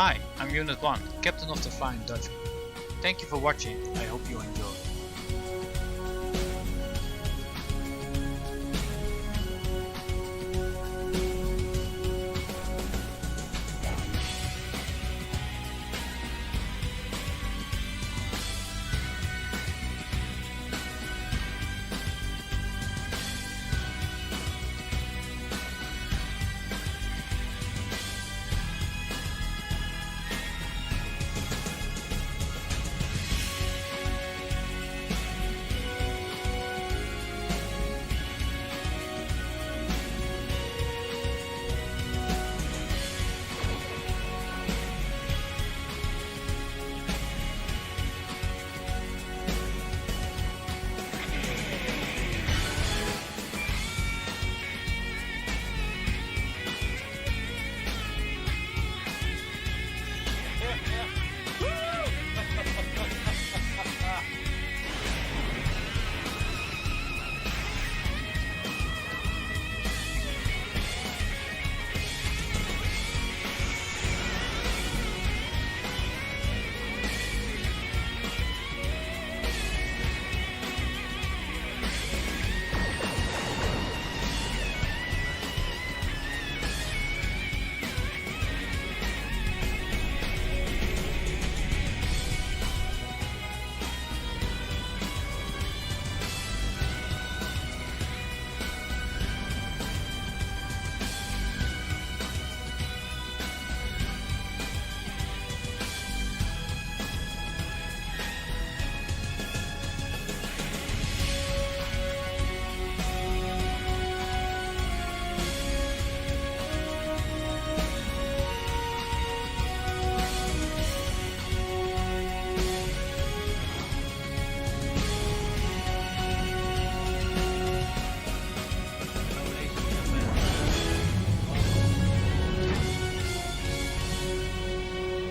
Hi, I'm Unit 1, Captain of the Flying Dutchman. Thank you for watching, I hope you enjoyed.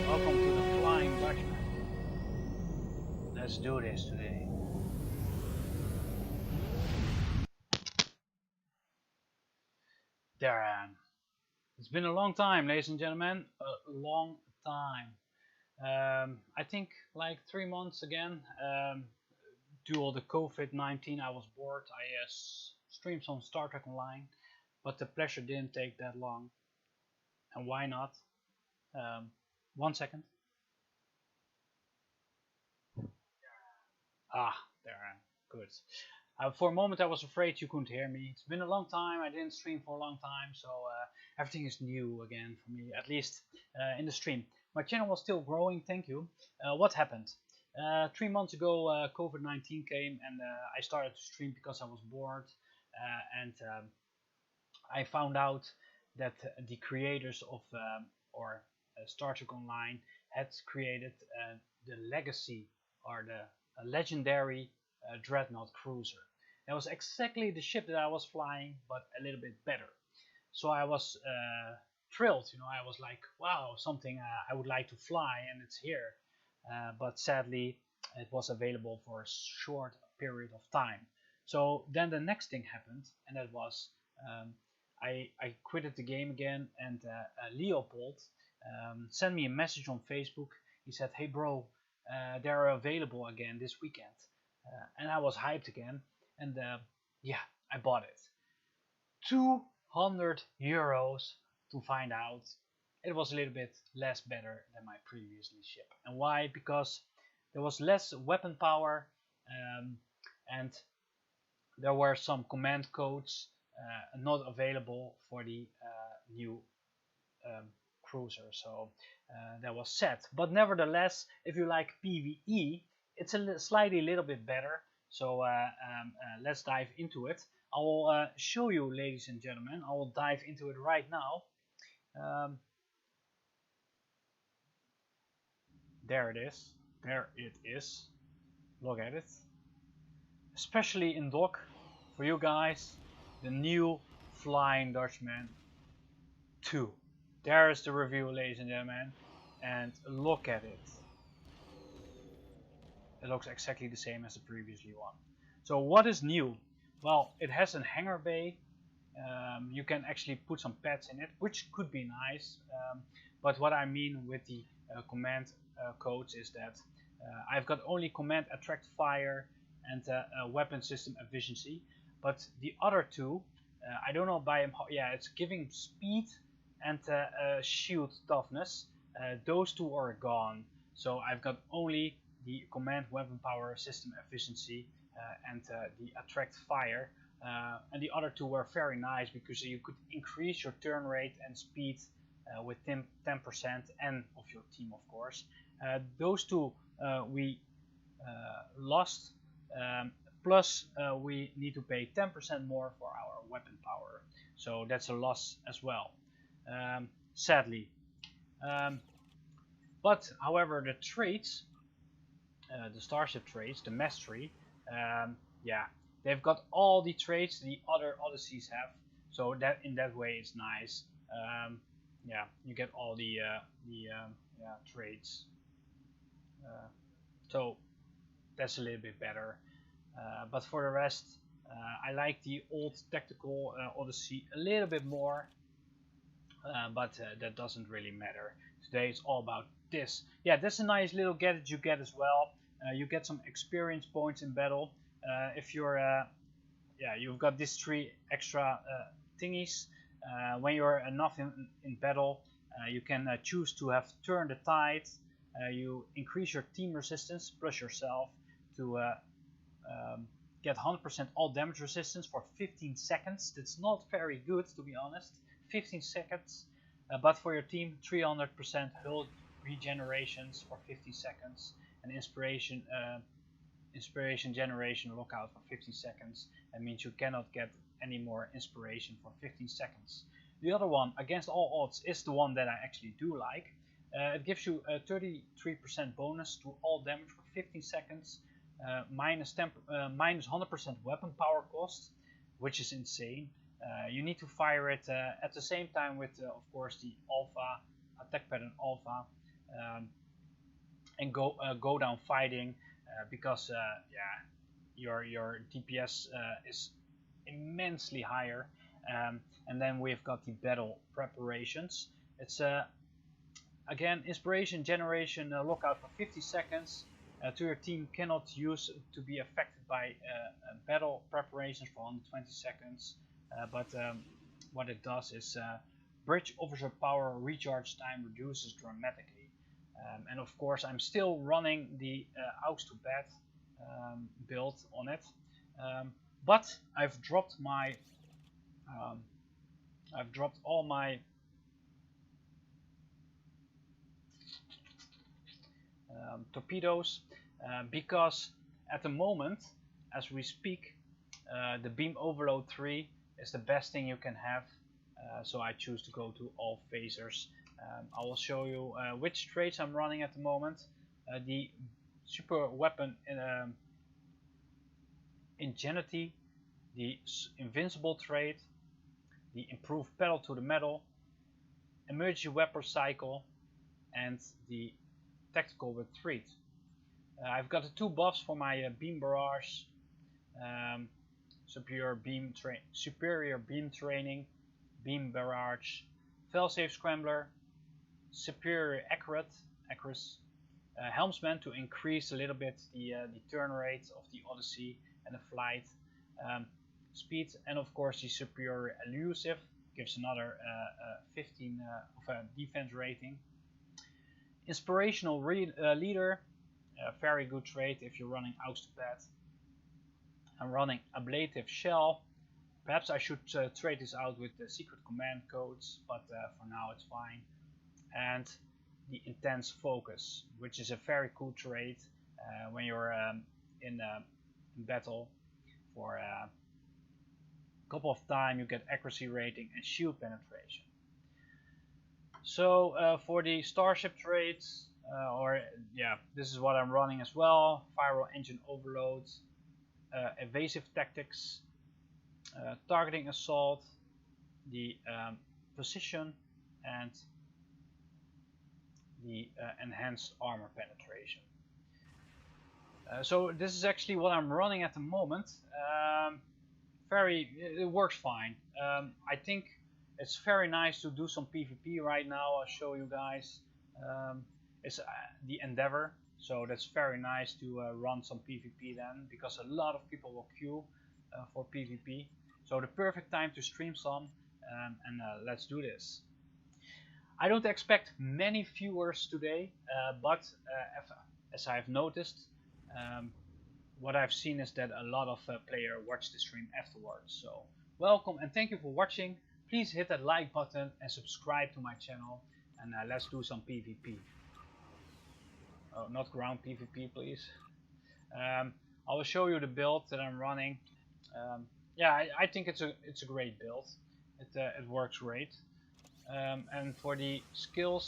Welcome to the Flying Dutchman. Let's do this today. There I am. It's been a long time, ladies and gentlemen. A long time. I think like 3 months again. Due to all the COVID-19, I was bored. I streamed some Star Trek Online, but the pleasure didn't take that long. And why not? 1 second. There I am. Good. For a moment I was afraid you couldn't hear me. It's been a long time. I didn't stream for a long time, so everything is new again for me, at least in the stream. My channel was still growing, thank you. What happened? 3 months ago COVID-19 came and I started to stream because I was bored, and I found out that the creators of Star Trek Online had created the legacy or the legendary Dreadnought cruiser. That was exactly the ship that I was flying, but a little bit better. So I was thrilled, you know. I was like, wow, something I would like to fly, and it's here. But sadly, it was available for a short period of time. So then the next thing happened, and that was I quitted the game again, and Leopold sent me a message on Facebook. He said, hey bro, they're available again this weekend. And I was hyped again, and yeah, I bought it. 200 euros to find out. It was a little bit less better than my previous ship. And why? Because there was less weapon power, and there were some command codes not available for the new cruiser. So that was sad. But nevertheless, if you like PvE, it's a slightly little bit better. So let's dive into it. I will show you, ladies and gentlemen. I will dive into it right now. There it is. There it is. Look at it. Especially in dock for you guys, the new Flying Dutchman 2. There is the review, ladies and gentlemen, and look at it. It looks exactly the same as the previously one. So what is new? Well, it has a hangar bay. You can actually put some pets in it, which could be nice. But what I mean with the command codes is that I've got only command attract fire and weapon system efficiency, but the other two, I don't know by yeah, it's giving speed and shield toughness. Those two are gone, so I've got only the command weapon power system efficiency and the attract fire, and the other two were very nice because you could increase your turn rate and speed with 10% and of your team, of course. Those two we lost, plus we need to pay 10% more for our weapon power, so that's a loss as well, sadly. But however, the traits, the starship traits, the mastery, yeah, they've got all the traits the other Odysseys have, so that in that way it's nice. Yeah, you get all the yeah, traits, so that's a little bit better. But for the rest, I like the old tactical Odyssey a little bit more, but that doesn't really matter. Today it's all about this. Yeah, that's a nice little gadget you get as well. You get some experience points in battle. If you're, yeah, you've got these 3 extra thingies. When you're enough in battle, you can choose to have turn the tide. You increase your team resistance plus yourself to get 100% all damage resistance for 15 seconds. That's not very good, to be honest. 15 seconds, but for your team, 300% hull regenerations for 50 seconds, and inspiration generation lockout for 15 seconds. That means you cannot get any more inspiration for 15 seconds. The other one, against all odds, is the one that I actually do like. It gives you a 33% bonus to all damage for 15 seconds, minus 100% weapon power cost, which is insane. You need to fire it at the same time with, of course, the alpha attack pattern alpha, and go down fighting, because yeah, your DPS is immensely higher. And then we've got the battle preparations. It's again, inspiration generation lockout for 50 seconds. To your team cannot use to be affected by battle preparations for 120 seconds. But what it does is bridge officer power recharge time reduces dramatically. And of course, I'm still running the Aux to Bat build on it, but I've dropped all my torpedoes, because at the moment, as we speak, the beam overload 3 is the best thing you can have, so I choose to go to all phasers. I will show you which traits I'm running at the moment. The super weapon ingenuity, the invincible trait, the improved pedal to the metal, emergency weapon cycle, and the tactical retreat. I've got the 2 buffs for my beam barrage, superior beam training, beam barrage, failsafe scrambler, superior accuracy, helmsman to increase a little bit the turn rate of the Odyssey and the flight speed, and of course the superior elusive gives another 15 of a defense rating. Inspirational leader, very good trait if you're running Aux to Bat. I'm running ablative shell. Perhaps I should trade this out with the secret command codes, but for now it's fine. And the intense focus, which is a very cool trait when you're in battle. For a couple of time you get accuracy rating and shield penetration. So for the starship traits, this is what I'm running as well. Firewall engine overload, evasive tactics, targeting assault, the precision, and the enhanced armor penetration. So this is actually what I'm running at the moment. It works fine. I think it's very nice to do some PvP right now. I'll show you guys. It's the Endeavor, so that's very nice to run some PvP then, because a lot of people will queue for PvP. So the perfect time to stream some, and let's do this. I don't expect many viewers today, but as I've noticed, what I've seen is that a lot of players watch the stream afterwards. So welcome and thank you for watching. Please hit that like button and subscribe to my channel, and let's do some PvP. Oh, not ground PvP, please. I will show you the build that I'm running. Yeah, I think it's a great build. It works great. And for the skill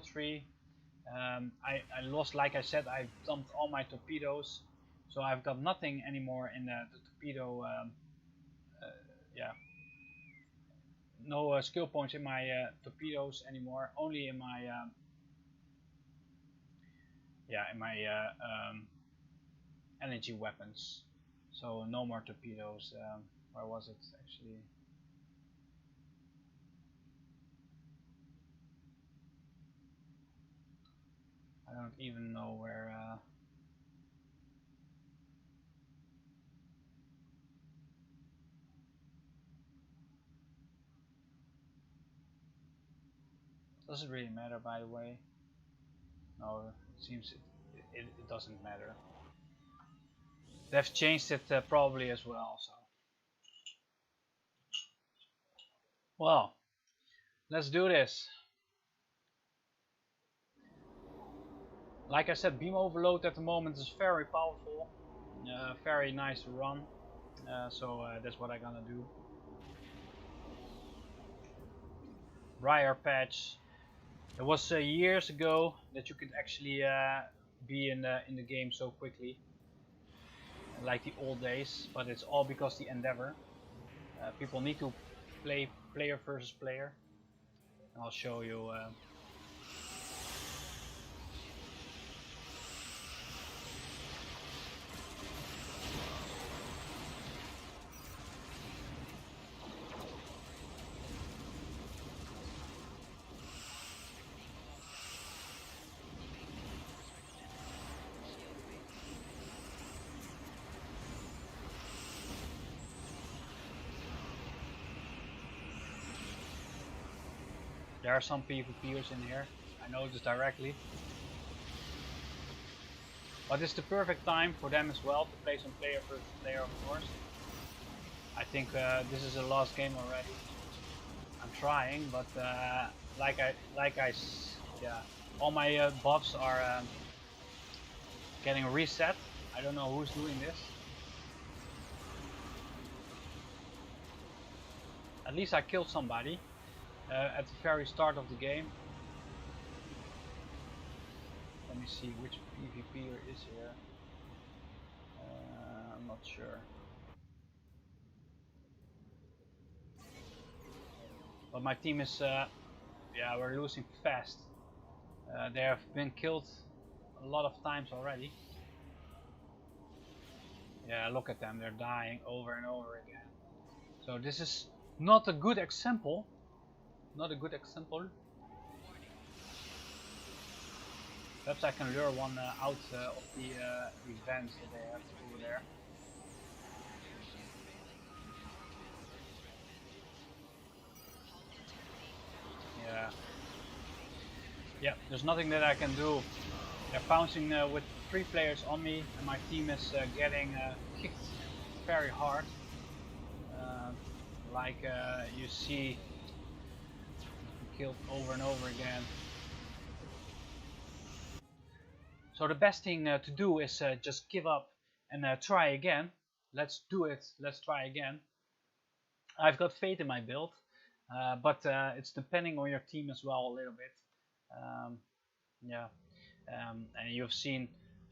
tree, I lost, like I said, I dumped all my torpedoes, so I've got nothing anymore in the torpedo. Yeah, no skill points in my torpedoes anymore. Only in my energy weapons. So no more torpedoes. Where was it actually? I don't even know where. Does it really matter, by the way? No, it seems it doesn't matter. They've changed it probably as well. So, well, let's do this. Like I said, beam overload at the moment is very powerful, very nice to run. So that's what I'm gonna do. Briar patch. It was years ago that you could actually be in the game so quickly, like the old days. But it's all because the Endeavor. People need to play player versus player. I'll show you. There are some PvPers in here, I know this directly. But it's the perfect time for them as well to play some player versus player, of course. I think this is the last game already. I'm trying, but yeah, all my buffs are getting reset. I don't know who's doing this. At least I killed somebody. At the very start of the game. Let me see which PvPer is here. I'm not sure. But my team is, yeah, we're losing fast. They have been killed a lot of times already. Yeah, look at them, they're dying over and over again. So this is not a good example. Not a good example. Perhaps I can lure one out of the events that they have over there. Yeah. Yeah, there's nothing that I can do. They're bouncing with 3 players on me, and my team is getting kicked very hard. Like you see, killed over and over again. So the best thing to do is just give up and try again. Let's do it. Let's try again. I've got faith in my build, but it's depending on your team as well a little bit. Yeah, and you've seen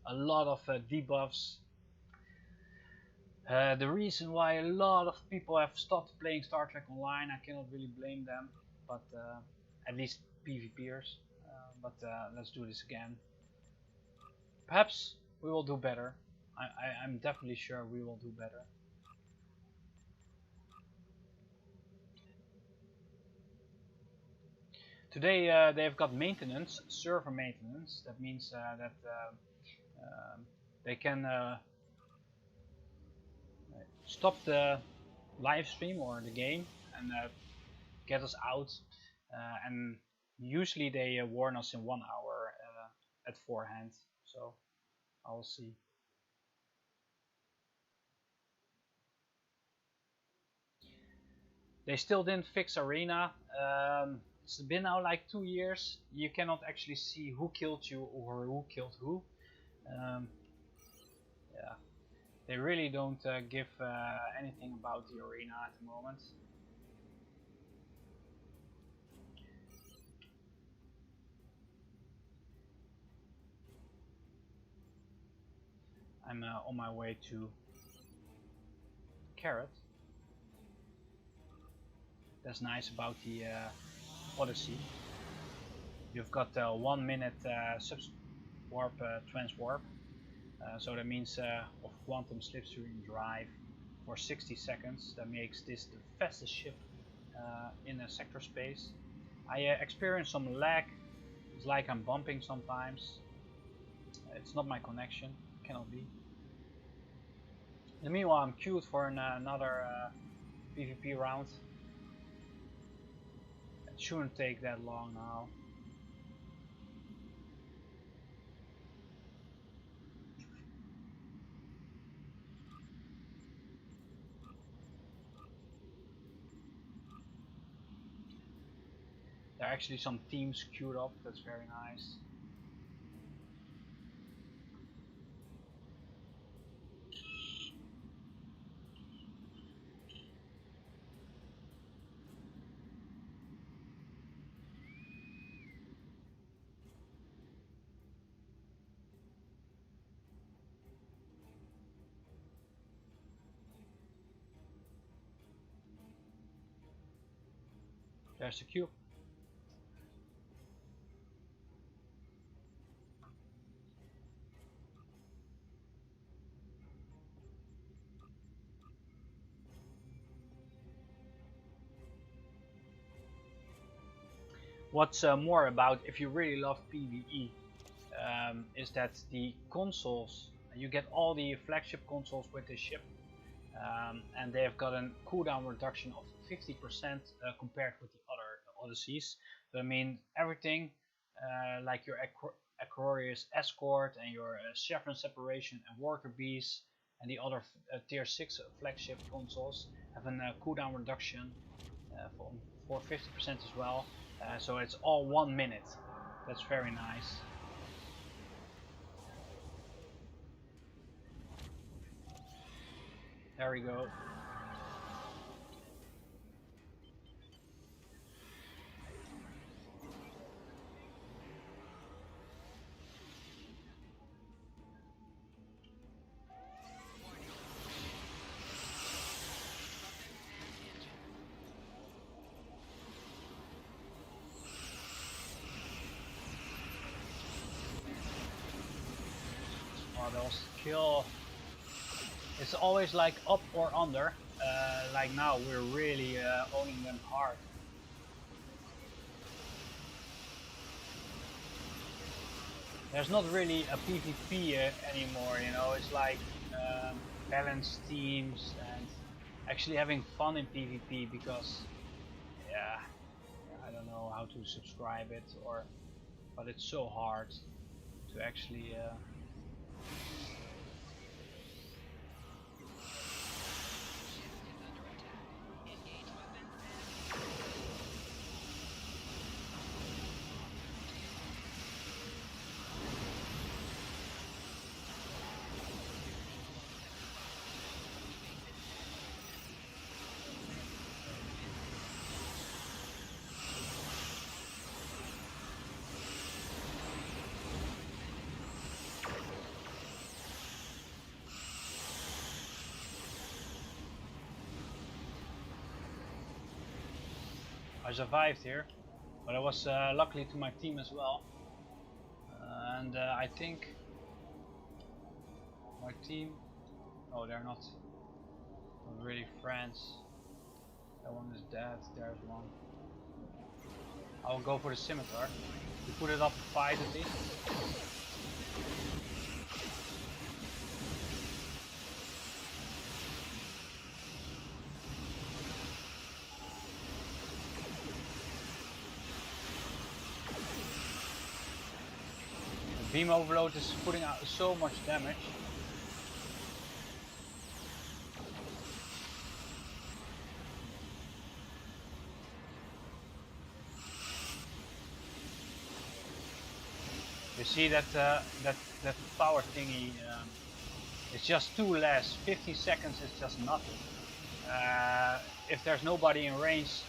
a lot of debuffs. The reason why a lot of people have stopped playing Star Trek Online, I cannot really blame them, but at least PvPers. But let's do this again. Perhaps we will do better. I'm definitely sure we will do better. Today they've got maintenance, server maintenance. That means that they can stop the live stream or the game and get us out. And usually they warn us in 1 hour at forehand. So I'll see. They still didn't fix Arena. It's been now like 2 years. You cannot actually see who killed you or who killed who. Yeah, they really don't give anything about the Arena at the moment. I'm on my way to Ka-TeT. That's nice about the Odyssey. You've got 1 minute subwarp transwarp, so that means of quantum slipstream drive for 60 seconds. That makes this the fastest ship in a sector space. I experience some lag. It's like I'm bumping sometimes. It's not my connection. Cannot be. In the meanwhile, I'm queued for another PvP round. It shouldn't take that long now. There are actually some teams queued up. That's very nice. There's the queue. What's more about, if you really love PvE, is that the consoles, you get all the flagship consoles with this ship, and they have got a cooldown reduction of 50% compared with the other Odysseys. So I mean, everything like your Aquarius Escort and your Chevron Separation and Worker Bees and the other tier 6 flagship consoles have a cooldown reduction for 50% as well. So it's all 1 minute. That's very nice. There we go. Those kill. It's always like up or under. Like now we're really owning them hard. There's not really a PvP anymore, you know. It's like balanced teams and actually having fun in PvP, because yeah, I don't know how to subscribe it, but it's so hard to actually I survived here, but I was luckily to my team as well, and I think my team, oh, they're not really friends. That one is dead. There's one. I'll go for the scimitar. You put it up to 5 at least. The beam overload is putting out so much damage. You see that that power thingy is just too less. 50 seconds is just nothing. If there's nobody in range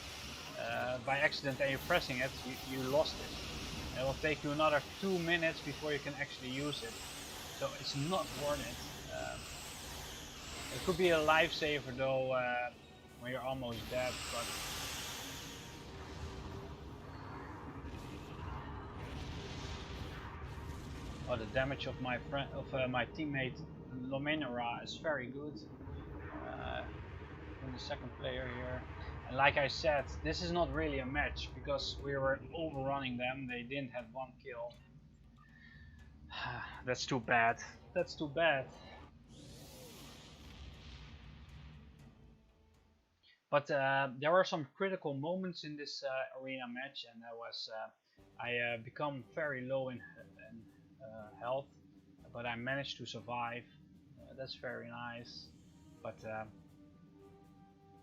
by accident and you're pressing it, you lost it. It will take you another 2 minutes before you can actually use it. So it's not worth it. It could be a lifesaver though when you're almost dead, but oh, the damage of my friend, my teammate Lomenera is very good. From the second player here, and like I said, this is not really a match because we were overrunning them. They didn't have 1 kill. That's too bad. That's too bad. But there were some critical moments in this arena match, and that was I become very low in health, but I managed to survive. That's very nice. But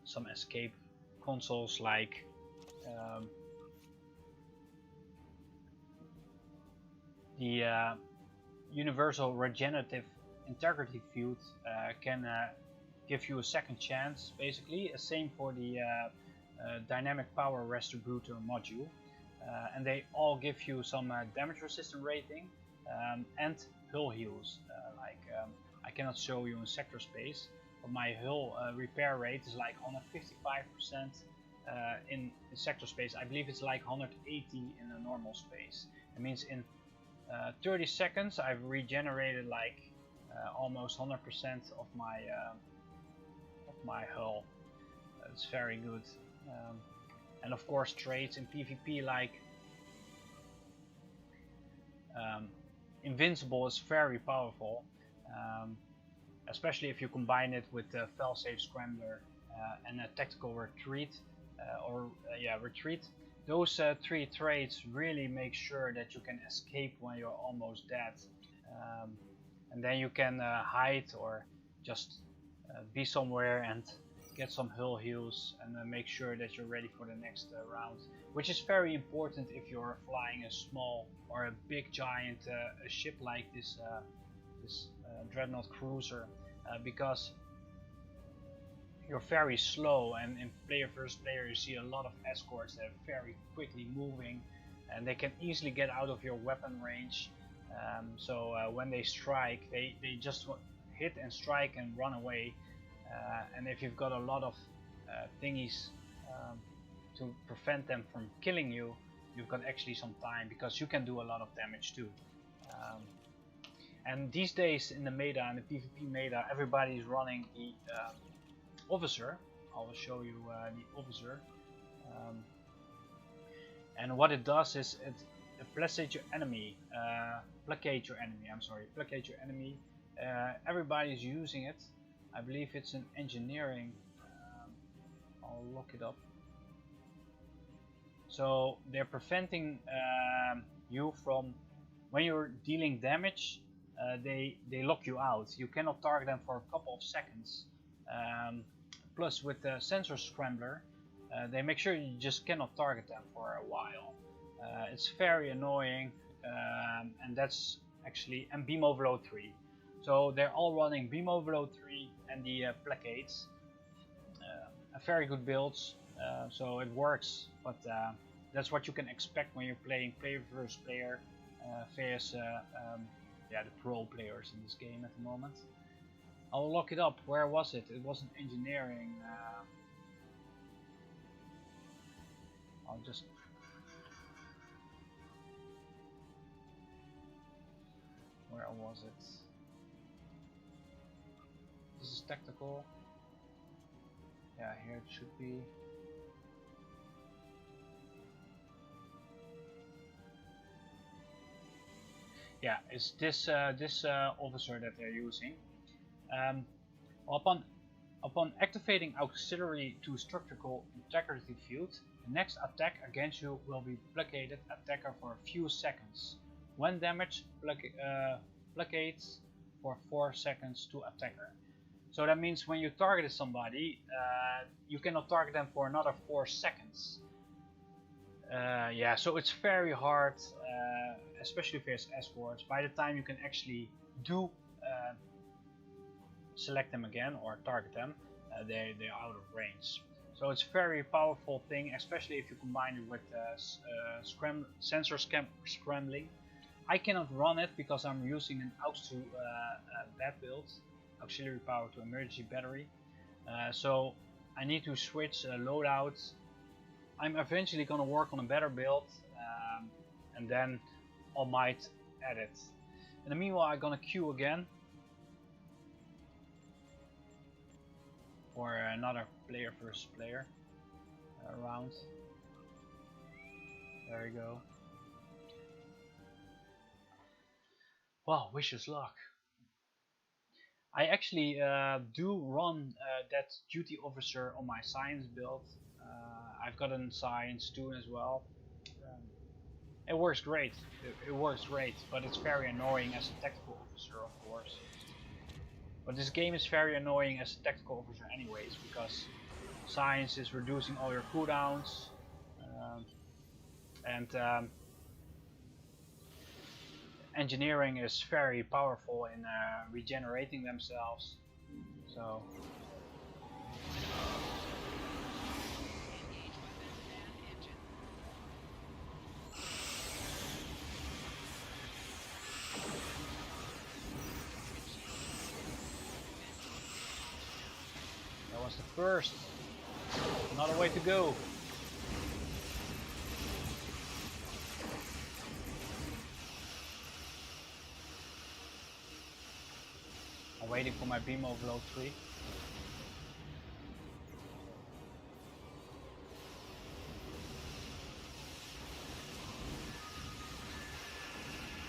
some escape consoles like the Universal Regenerative Integrity Field can give you a second chance, basically. Same for the Dynamic Power Distributor module, and they all give you some damage resistance rating and hull heals. I cannot show you in sector space, but my hull repair rate is like 155% in sector space. I believe it's like 180 in a normal space. It means in 30 seconds I've regenerated like almost 100% of my hull. It's very good. And of course traits in PvP like Invincible is very powerful, especially if you combine it with the failsafe scrambler and a tactical retreat retreat. Those 3 traits really make sure that you can escape when you're almost dead, and then you can hide or just be somewhere and get some hull heals and make sure that you're ready for the next round, which is very important if you're flying a small or a big giant a ship like this Dreadnought cruiser, because you're very slow, and in player versus player you see a lot of escorts that are very quickly moving and they can easily get out of your weapon range. So when they strike, they just hit and strike and run away, and if you've got a lot of thingies to prevent them from killing you, you've got actually some time, because you can do a lot of damage too. And these days in the meta, in the PvP meta, everybody is running the officer. I'll show you the officer. And what it does is it placate your enemy. Placate your enemy. Everybody's using it. I believe it's an engineering. I'll look it up. So they're preventing you from, when you're dealing damage, they lock you out. You cannot target them for a couple of seconds. Plus with the sensor scrambler, they make sure you just cannot target them for a while. It's very annoying, and that's actually, and beam overload 3. So they're all running beam overload 3 and the placates. Very good builds, so it works, but that's what you can expect when you're playing player versus player versus the pro players in this game at the moment. I'll look it up. Where was it? It wasn't engineering. I'll just. Where was it? This is tactical. Yeah, here it should be. yeah, it's this officer that they're using. Um, upon activating auxiliary to structural integrity field, the next attack against you will be blockaded attacker for a few seconds. When damaged, blockades for 4 seconds to attacker. So that means when you target somebody, you cannot target them for another 4 seconds. Yeah, so it's very hard, especially if there's escorts. By the time you can actually do select them again or target them, they're out of range. So it's a very powerful thing, especially if you combine it with sensor scrambling. I cannot run it because I'm using an aux to bat build, auxiliary power to emergency battery. So I need to switch loadouts. I'm eventually gonna work on a better build, and then I might add it. In the meanwhile, I'm gonna queue again for another player versus player round. There you go. Wow, wish us luck. I actually do run that duty officer on my science build. I've got a science too as well. It works great. It works great, but it's very annoying as a tactical officer, of course. But this game is very annoying as a tactical officer anyways, because science is reducing all your cooldowns, and engineering is very powerful in regenerating themselves. So that was the first. Another way to go. I'm waiting for my beam overload 3.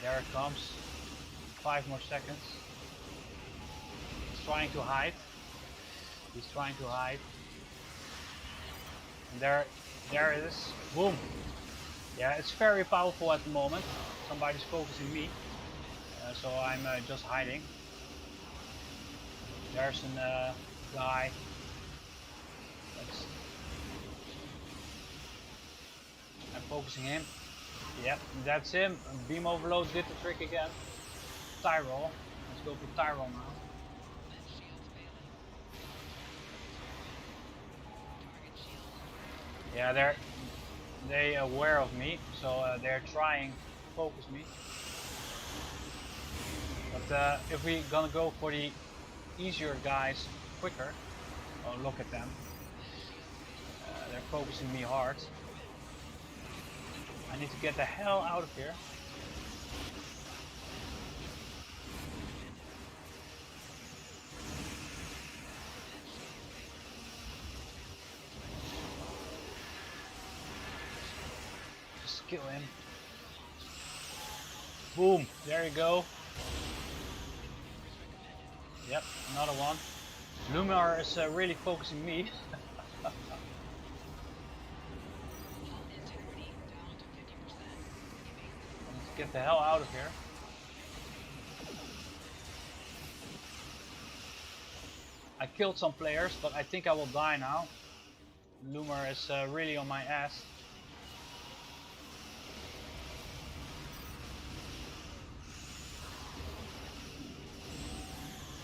There it comes. 5 more seconds. He's trying to hide. He's trying to hide. And there it is. Boom. Yeah, it's very powerful at the moment. Somebody's focusing me, so I'm just hiding. There's a guy. I'm focusing him. Yep, that's him. Beam overload did the trick again. Tyrol. Let's go for Tyrol now. Yeah, they aware of me, so they're trying to focus me. But if we're gonna go for the easier guys quicker, oh look at them. They're focusing me hard. I need to get the hell out of here. Just kill him. Boom, there you go. Yep, another one. Lumar is really focusing me. Let's get the hell out of here. I killed some players, but I think I will die now. Lumar is really on my ass.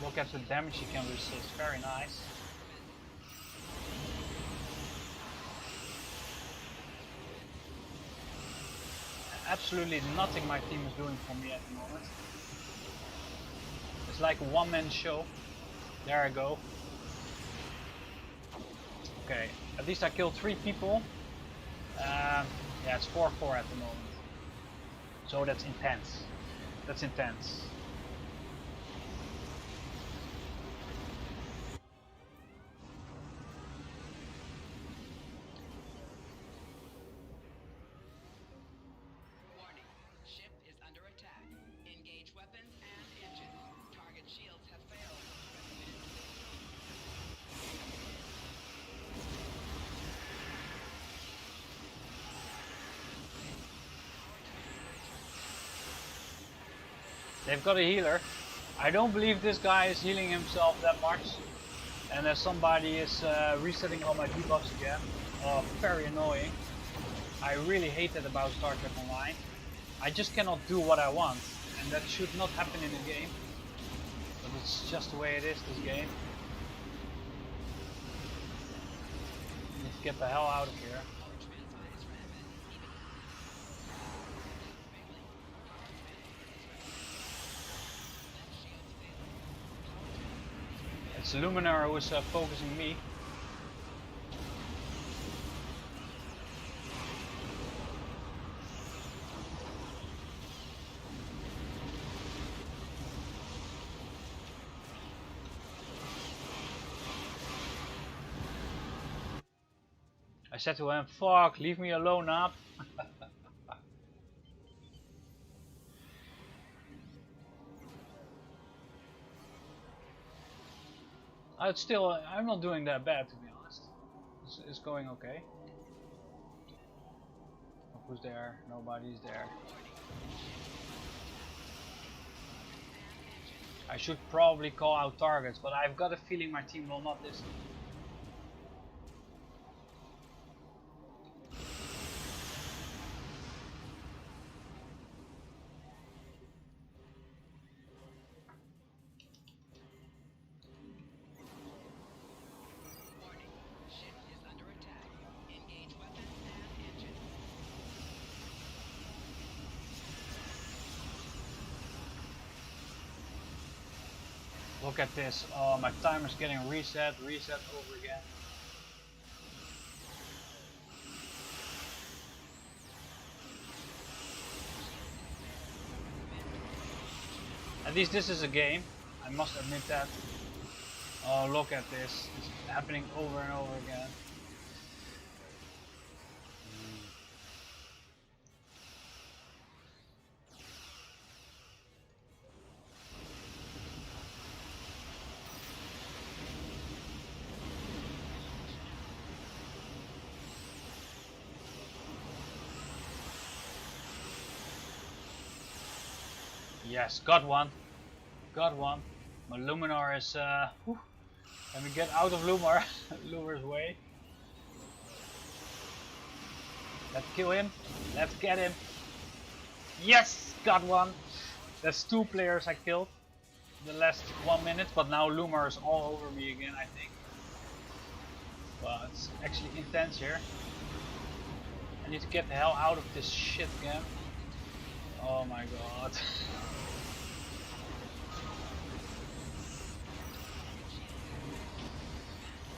Look at the damage he can resist, very nice. Absolutely nothing my team is doing for me at the moment. It's like a one-man show. There I go. Okay, at least I killed 3 people. Yeah, it's 4-4 at the moment. So that's intense. That's intense. They've got a healer. I don't believe this guy is healing himself that much. And somebody is resetting all my debuffs again. Oh, very annoying. I really hate that about Star Trek Online. I just cannot do what I want. And that should not happen in a game. But it's just the way it is, this game. Need to get the hell out of here. It's Luminar who is focusing me. I said to him, fuck, leave me alone up. It's still, I'm not doing that bad to be honest. It's going okay. Oh, who's there? Nobody's there. I should probably call out targets, but I've got a feeling my team will not listen. Look at this. Oh, my timer's getting reset over again. At least this is a game. I must admit that. Oh, look at this. It's happening over and over again. Yes, got one. Got one. My Luminar is let me get out of Lumar's way. Let's kill him. Let's get him. Yes, got one. That's 2 players I killed the last 1 minute, but now Lumar is all over me again, I think. Well, it's actually intense here. I need to get the hell out of this shit again. Oh my god.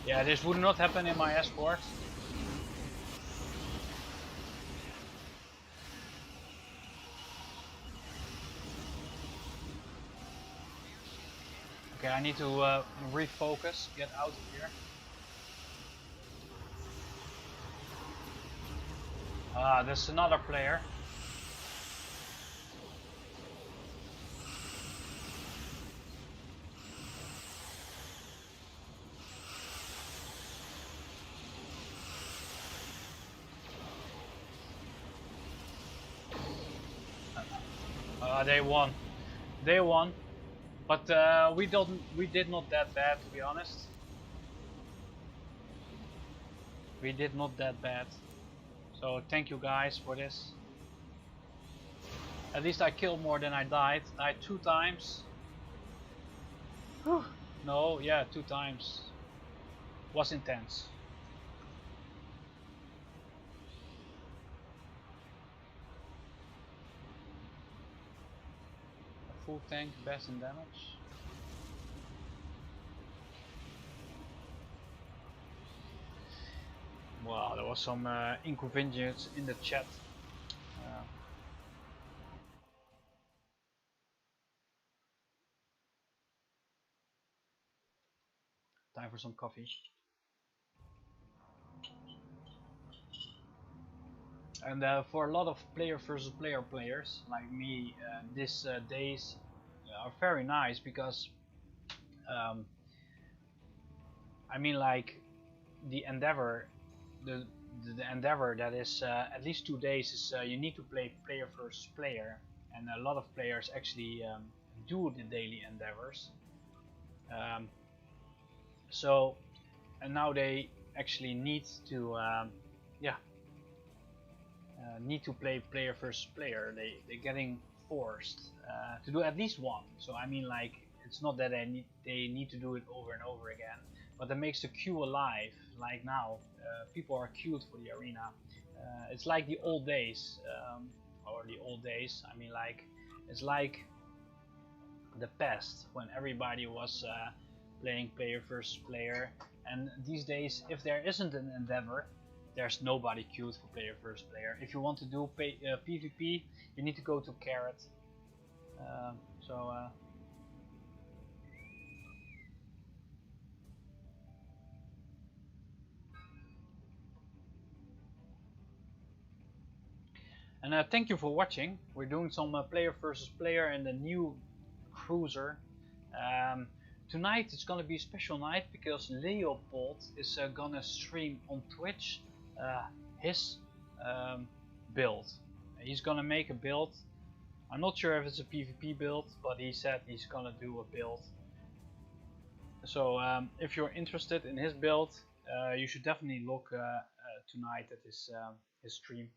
Yeah, this would not happen in my escort. Okay, I need to refocus, get out of here. Ah, there's another player. They won. They won. But we did not that bad, to be honest. We did not that bad. So thank you guys for this. At least I killed more than I died. Died 2 times. Whew. No, yeah, 2 times. Was intense. Full tank, best in damage. Wow, there was some inconvenience in the chat. Time for some coffee. And for a lot of player versus player players like me, these days are very nice because I mean, like the endeavor, the endeavor that is at least 2 days is you need to play player versus player, and a lot of players actually do the daily endeavors. So, and now they actually need to, yeah, need to play player versus player. They're getting forced to do at least one. So I mean, like, it's not that they need to do it over and over again, but that makes the queue alive. Like now, people are queued for the arena. It's like the old days, or the old days. I mean, like, it's like the past when everybody was playing player versus player. And these days, if there isn't an endeavor, there's nobody queued for player versus player. If you want to do PvP, you need to go to Ka-TeT. And thank you for watching. We're doing some player versus player in the new cruiser. Tonight it's gonna be a special night because Leopold is gonna stream on Twitch his build. He's gonna make a build. I'm not sure if it's a PvP build, but he said he's gonna do a build. So if you're interested in his build, you should definitely look tonight at his stream.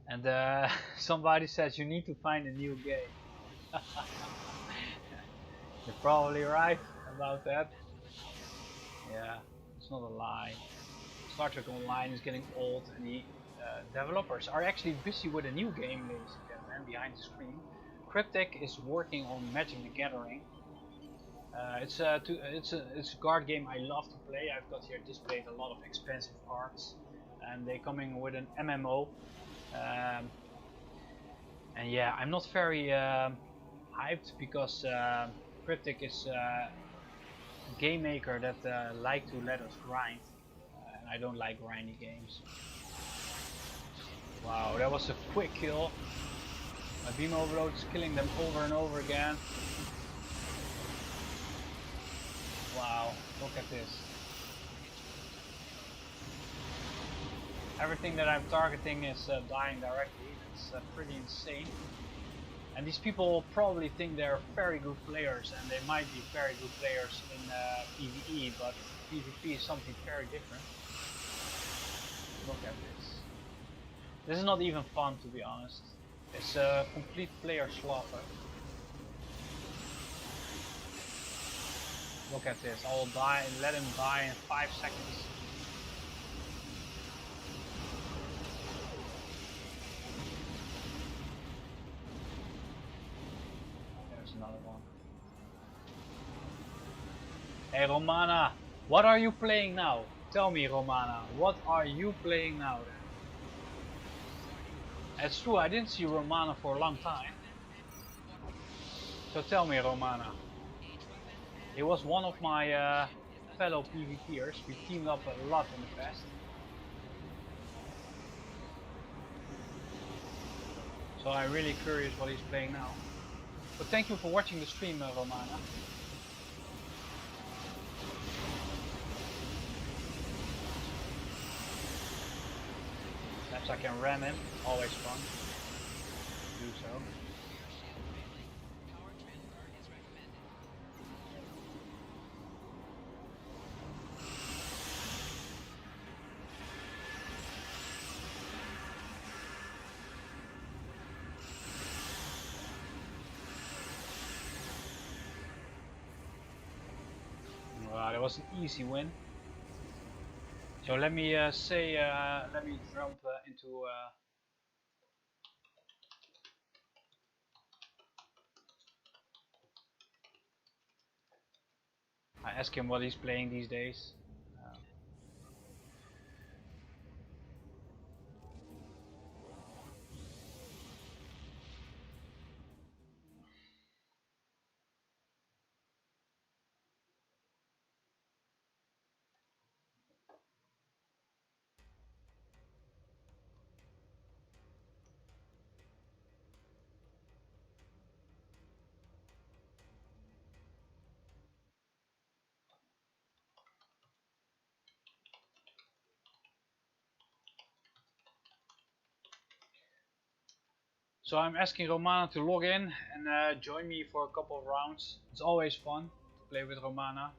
And somebody says you need to find a new game. You're probably right about that. Yeah, it's not a lie. Star Trek Online is getting old, and the developers are actually busy with a new game, ladies and gentlemen, behind the screen. Cryptek is working on Magic the Gathering. It's a card game I love to play. I've got here displayed a lot of expensive cards, and they're coming with an MMO. And yeah, I'm not very hyped because Cryptek is a game maker that like to let us grind, and I don't like grindy games. Wow, that was a quick kill. My beam overload is killing them over and over again. Wow, look at this. Everything that I'm targeting is dying directly. It's pretty insane. And these people probably think they're very good players, and they might be very good players in PvE, but PvP is something very different. Look at this. This is not even fun, to be honest. It's a complete player slaughter. Look at this. I'll die and let him die in 5 seconds. There's another one. Hey Romana, what are you playing now? Tell me, Romana, what are you playing now then? It's true, I didn't see Romana for a long time. So tell me, Romana. He was one of my fellow PvPers. We teamed up a lot in the past. So I'm really curious what he's playing now. But thank you for watching the stream, Romana. Perhaps I can ram him. Always fun to do so. Wow, that was an easy win. So let me let me jump into. I ask him what he's playing these days. So I'm asking Romana to log in and join me for a couple of rounds. It's always fun to play with Romana.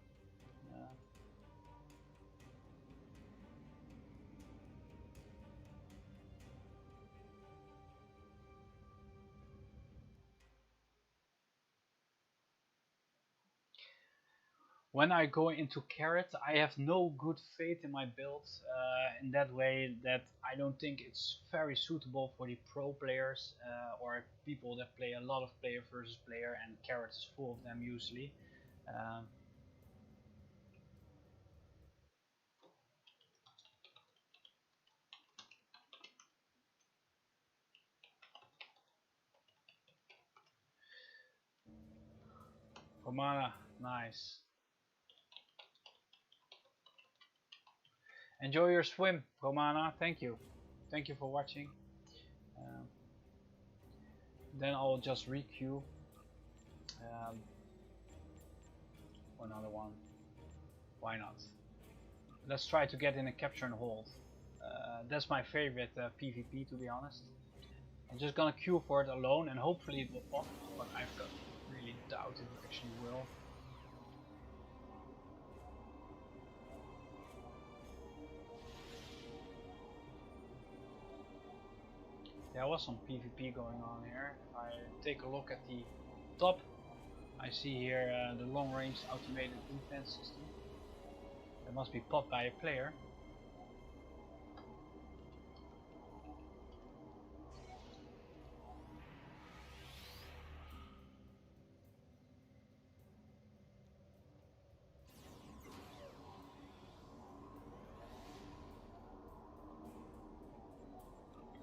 When I go into Ka-TeT, I have no good faith in my build in that way that I don't think it's very suitable for the pro players or people that play a lot of player versus player, and Ka-TeT is full of them usually. Um, Romana, nice. Enjoy your swim, Romana. Thank you. Thank you for watching. Um, then I'll just requeue another one. Why not? Let's try to get in a capture and hold. That's my favorite PvP, to be honest. I'm just gonna queue for it alone and hopefully it will pop, but I've got really doubt it actually will. There was some PvP going on here. If I take a look at the top, I see here the long range automated defense system. That must be popped by a player.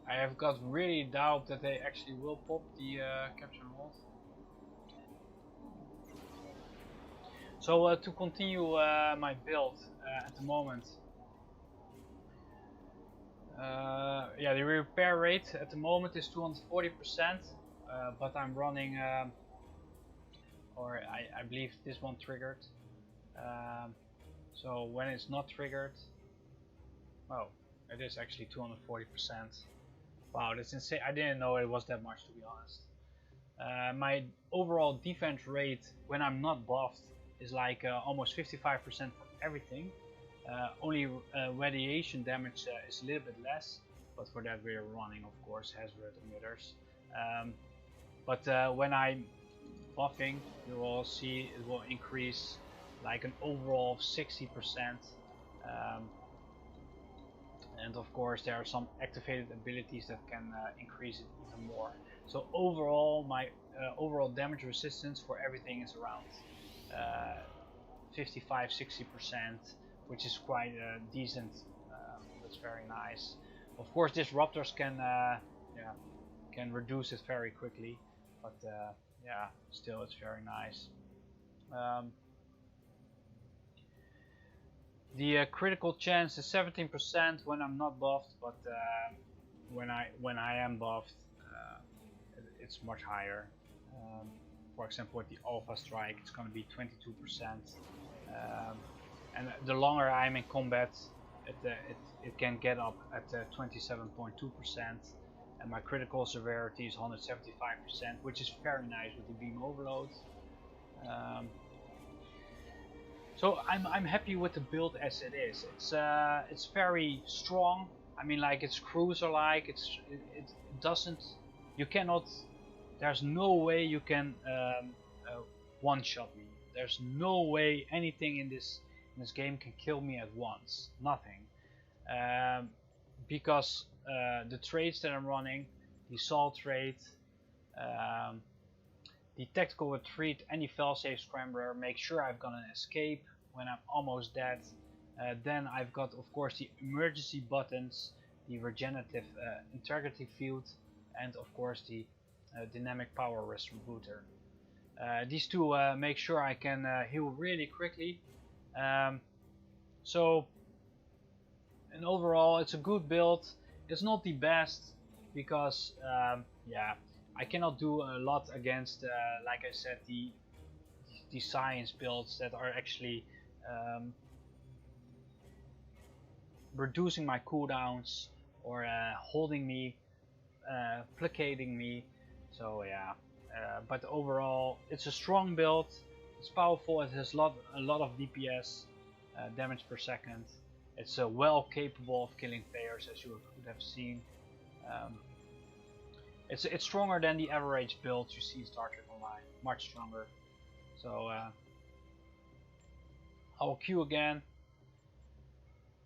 I have got really doubt that they actually will pop the capture and hold. So to continue my build at the moment, yeah, the repair rate at the moment is 240%, but I'm running, or I believe this one triggered. So when it's not triggered, oh, it is actually 240%. Wow, that's insane. I didn't know it was that much, to be honest. My overall defense rate when I'm not buffed is like almost 55% for everything. Only radiation damage is a little bit less, but for that we're running, of course, hazard emitters. But when I'm buffing, you will see it will increase like an overall of 60%. And of course there are some activated abilities that can increase it even more. So overall my overall damage resistance for everything is around 55-60%, which is quite decent. That's very nice. Of course disruptors can yeah, can reduce it very quickly, but yeah, still it's very nice. The critical chance is 17% when I'm not buffed, but when I am buffed, it's much higher. For example, with the Alpha Strike, it's going to be 22%, and the longer I'm in combat, it can get up at 27.2%, and my critical severity is 175%, which is very nice with the beam overload. So I'm happy with the build as it is. It's very strong. I mean, like it's cruiser-like. It doesn't. You cannot. There's no way you can one-shot me. There's no way anything in this game can kill me at once. Nothing. Because the trades that I'm running, the assault trade, the tactical retreat, any failsafe scrambler, make sure I've got an escape when I'm almost dead. Then I've got, of course, the emergency buttons, the regenerative integrity field, and of course the dynamic power distributor. These two make sure I can heal really quickly. So, and overall, it's a good build. It's not the best because, yeah, I cannot do a lot against, like I said, the science builds that are actually reducing my cooldowns or holding me placating me. So yeah, but overall it's a strong build. It's powerful. It has a lot of DPS, damage per second. It's well capable of killing players, as you could have seen. It's stronger than the average build you see in Star Trek Online, much stronger. So I'll queue again,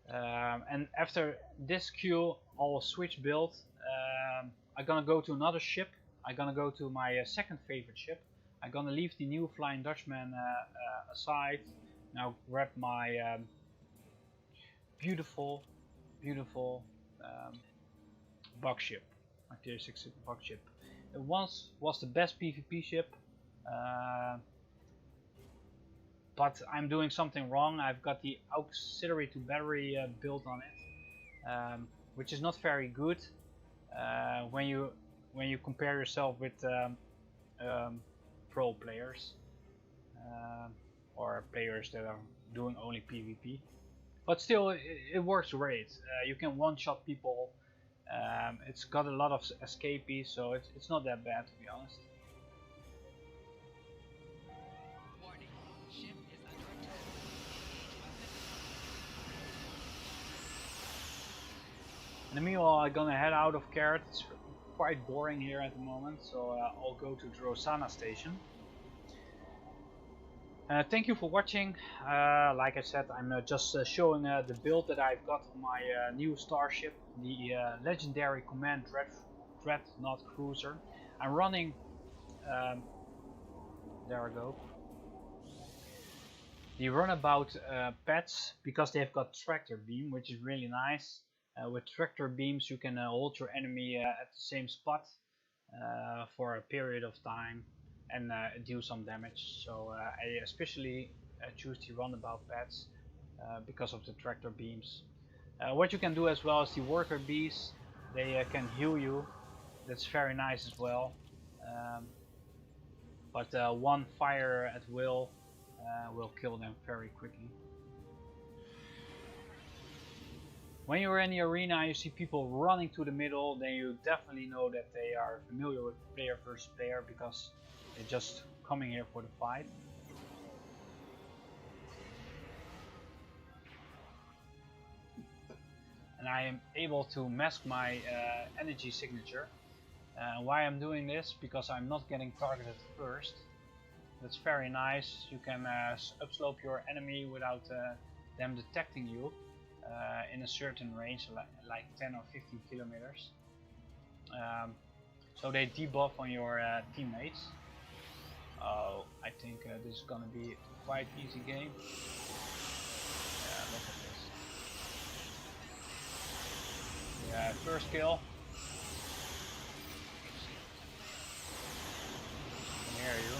and after this queue I'll switch build. I'm gonna go to another ship. I'm gonna go to my second favorite ship. I'm gonna leave the new Flying Dutchman aside. Now grab my beautiful bug ship, my tier 6 bug ship. It once was the best PvP ship, but I'm doing something wrong. I've got the auxiliary to battery built on it, which is not very good when you compare yourself with pro players or players that are doing only PvP. But still, it works great. You can one-shot people. It's got a lot of escapees, so it's not that bad, to be honest. Warning. Ship is under attack. In the meanwhile, I'm gonna head out of Ka-TeT. It's quite boring here at the moment, so I'll go to the Rosanna station. Thank you for watching. Like I said, I'm just showing the build that I've got on my new starship, the legendary Command Dreadnought cruiser. I'm running, there we go, the runabout pets, because they've got tractor beam, which is really nice. With tractor beams you can hold your enemy at the same spot for a period of time and do some damage. So I especially choose the runabout pets because of the tractor beams. What you can do as well is the worker bees. They can heal you. That's very nice as well. But one fire at will kill them very quickly. When you're in the arena, you see people running to the middle, then you definitely know that they are familiar with player versus player, because they're just coming here for the fight. And I am able to mask my energy signature. Why I'm doing this? Because I'm not getting targeted first. That's very nice. You can upslope your enemy without them detecting you in a certain range, like 10 or 15 kilometers. So they debuff on your teammates. Oh, I think this is gonna be a quite easy game. Yeah, look at this. Yeah, first kill. Can hear you.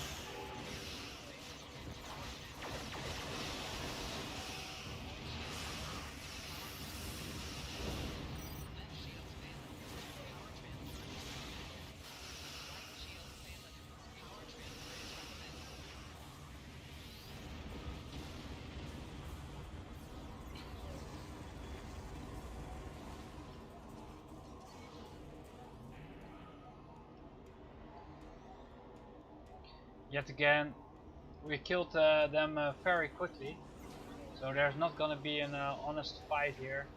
Yet again, we killed them very quickly, so there's not gonna be an honest fight here.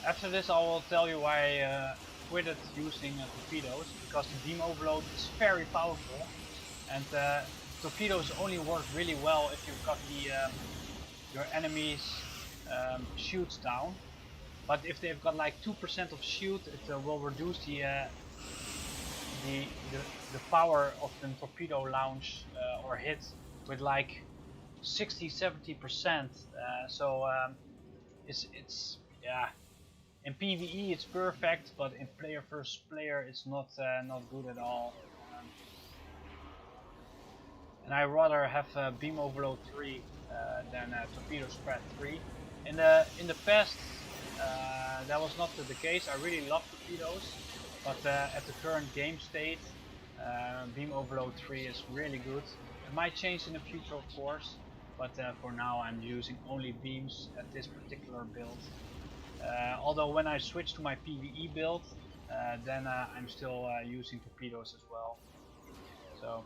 After this I will tell you why I quitted using torpedoes, because the beam overload is very powerful, and torpedoes only work really well if you've got the your enemy's shields down. But if they've got like 2% of shield, it will reduce the the the power of the torpedo launch or hit with like 60-70%. It's yeah. In PvE it's perfect, but in player versus player it's not good at all. And I rather have beam overload 3 than torpedo spread 3. In the past that was not the case. I really love torpedoes, but at the current game state, beam overload 3 is really good. It might change in the future, of course, but for now I'm using only beams at this particular build. Although when I switch to my PvE build, then I'm still using torpedoes as well. So.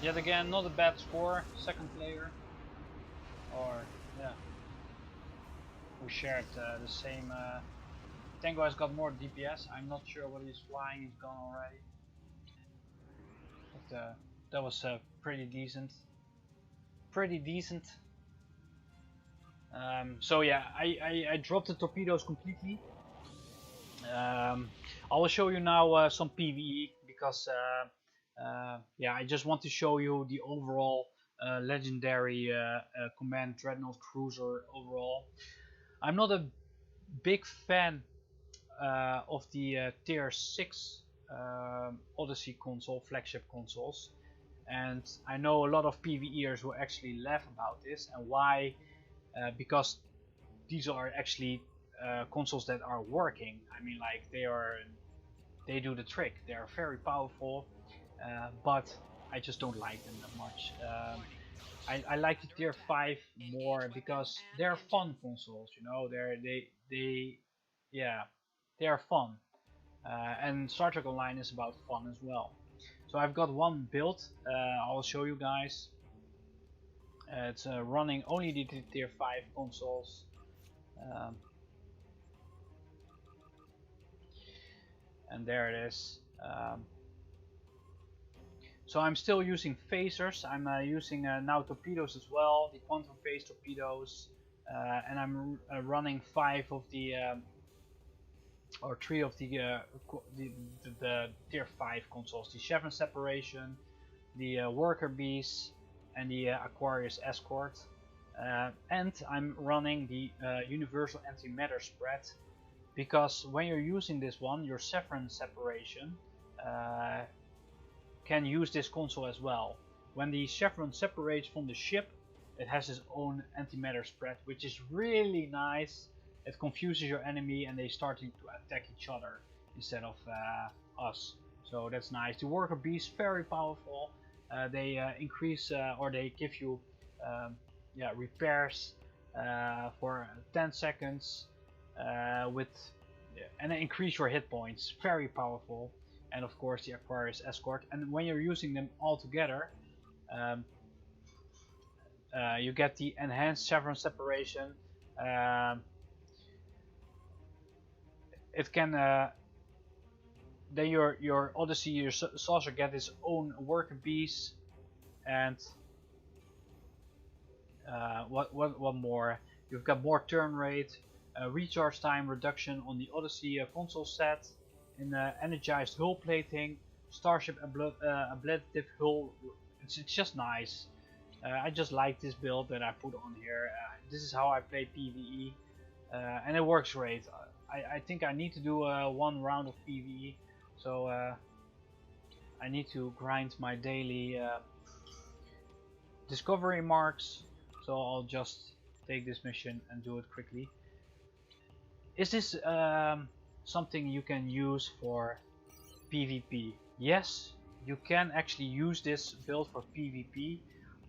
Yet again, not a bad score, second player. Or, yeah. We shared the same. Tango has got more DPS. I'm not sure what he's flying, he's gone already. But that was pretty decent. Pretty decent. So yeah, I dropped the torpedoes completely. I will show you now some PvE because yeah, I just want to show you the overall legendary command Dreadnought cruiser overall. I'm not a big fan of the tier 6 Odyssey console, flagship consoles, and I know a lot of PvEers will actually laugh about this. And why? Because these are actually consoles that are working. I mean, like they do the trick. They are very powerful, but I just don't like them that much. I like the tier 5 more because they're fun consoles. You know, yeah, they are fun. And Star Trek Online is about fun as well. So I've got one build. I will show you guys. It's running only the tier 5 consoles. And there it is. So I'm still using phasers. I'm using now torpedoes as well, the quantum phase torpedoes, and I'm running 5 of the or 3 of the tier 5 consoles: the Chevron separation, the worker bees, and the Aquarius escort. And I'm running the universal antimatter spread, because when you're using this one, your Chevron separation can use this console as well. When the Chevron separates from the ship, it has its own antimatter spread, which is really nice. It confuses your enemy and they starting to attack each other instead of us. So that's nice. The worker bees, very powerful. They increase or they give you yeah, repairs for 10 seconds and they increase your hit points. Very powerful. And of course the Aquarius escort. And when you're using them all together, you get the enhanced Chevron separation. It can then your Odyssey, your saucer get its own worker bees, and what more? You've got more turn rate, recharge time reduction on the Odyssey console set, in energized hull plating, starship ablative hull. It's just nice. I just like this build that I put on here. This is how I play PvE, and it works great. I think I need to do one round of PvE, so I need to grind my daily discovery marks. So I'll just take this mission and do it quickly. Is this something you can use for PvP? Yes, you can actually use this build for PvP,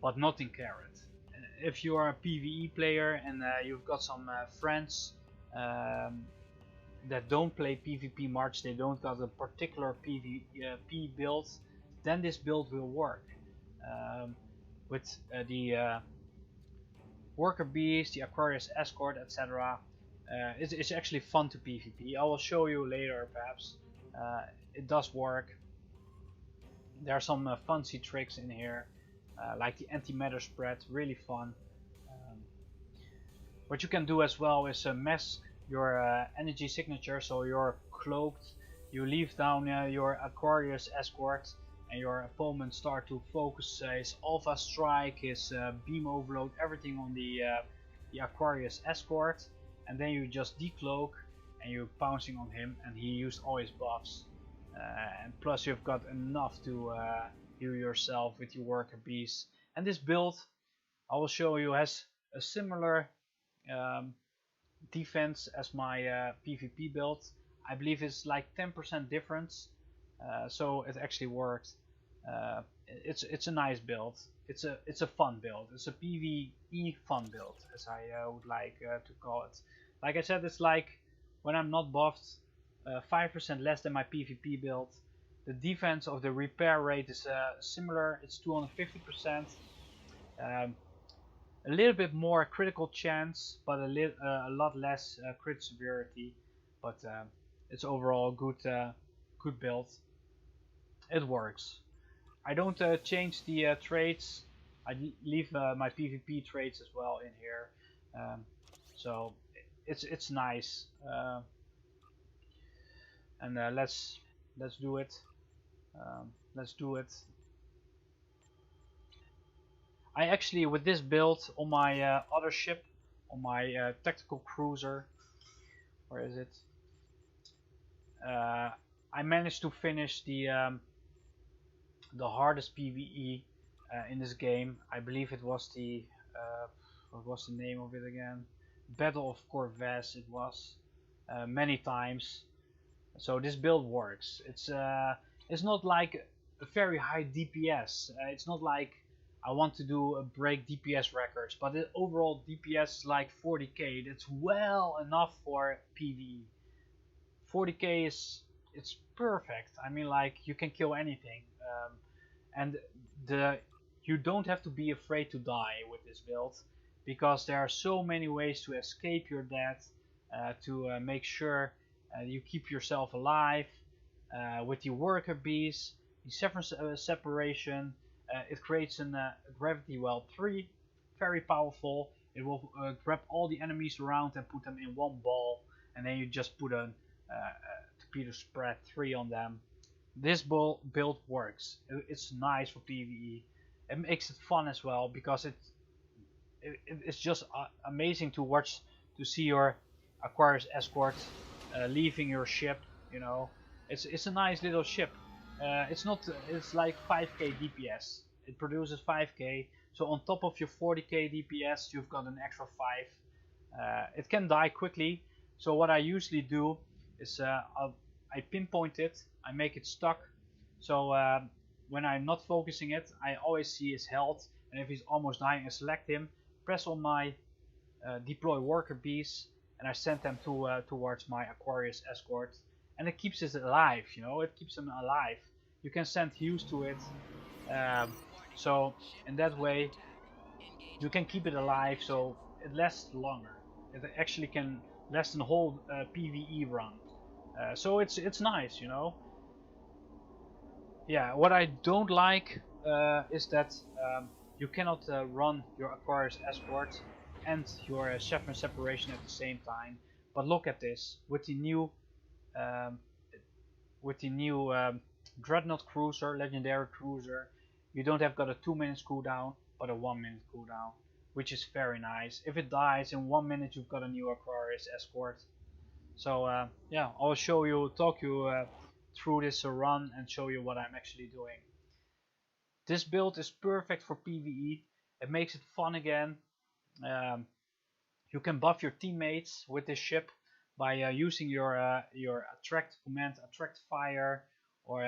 but not in Ka-TeT. If you are a PvE player and you've got some friends that don't play PvP much, they don't got a particular PvP build, then this build will work. with the worker bees, the Aquarius escort, etc. It's actually fun to PvP. I will show you later, perhaps. It does work. There are some fancy tricks in here, like the antimatter spread, really fun. What you can do as well is mask your energy signature, so you're cloaked. You leave down your Aquarius escort, and your opponent start to focus his alpha strike, his beam overload, everything on the Aquarius escort, and then you just decloak and you're pouncing on him, and he used all his buffs. And plus you've got enough to heal yourself with your worker bees. And this build, I will show you, has a similar defense as my PvP build. I believe it's like 10% difference, so it actually worked. It's a nice build. It's a fun build. It's a PvE fun build, as I would like to call it. Like I said, it's like when I'm not buffed, 5% less than my PvP build. The defense of the repair rate is similar. It's 250%. A little bit more critical chance, but a lot less crit severity. But it's overall good build. It works. I don't change the traits. I leave my PvP traits as well in here. So it's nice. And let's do it. Let's do it. I actually, with this build on my other ship, on my tactical cruiser, where is it? I managed to finish the hardest PvE in this game. I believe it was the what was the name of it again? Battle of Corvès. It was many times. So this build works. It's not like a very high DPS. It's not like I want to do break DPS records, but the overall DPS is like 40k. That's well enough for PvE. 40k it's perfect. I mean, like, you can kill anything, and you don't have to be afraid to die with this build, because there are so many ways to escape your death, to make sure you keep yourself alive. With the worker bees, the separation, it creates a gravity well 3, very powerful. It will grab all the enemies around and put them in one ball, and then you just put a torpedo spread 3 on them. This build works. It's nice for PvE. It makes it fun as well, because it's just amazing to watch, to see your Aquarius escort leaving your ship. You know, it's a nice little ship. It's like 5k DPS. It produces 5k, so on top of your 40k DPS you've got an extra 5. It can die quickly, so what I usually do is I pinpoint it, I make it stuck, so when I'm not focusing it, I always see his health, and if he's almost dying, I select him, press on my deploy worker bees, and I send them towards my Aquarius escort, and it keeps it alive. You know, it keeps them alive. You can send heals to it, so in that way you can keep it alive, so it lasts longer. It actually can last a whole PvE run. So it's nice, you know. Yeah, what I don't like is that you cannot run your Aquarius escort and your Chef and separation at the same time. But look at this, with the new Dreadnought cruiser, legendary cruiser, you don't have got a 2 minutes cooldown, but a 1 minute cooldown, which is very nice. If it dies in 1 minute, you've got a new Aquarius escort. So yeah, I'll talk you through this run and show you what I'm actually doing. This build is perfect for PvE. It makes it fun again. You can buff your teammates with this ship by using your attract command, attract fire, or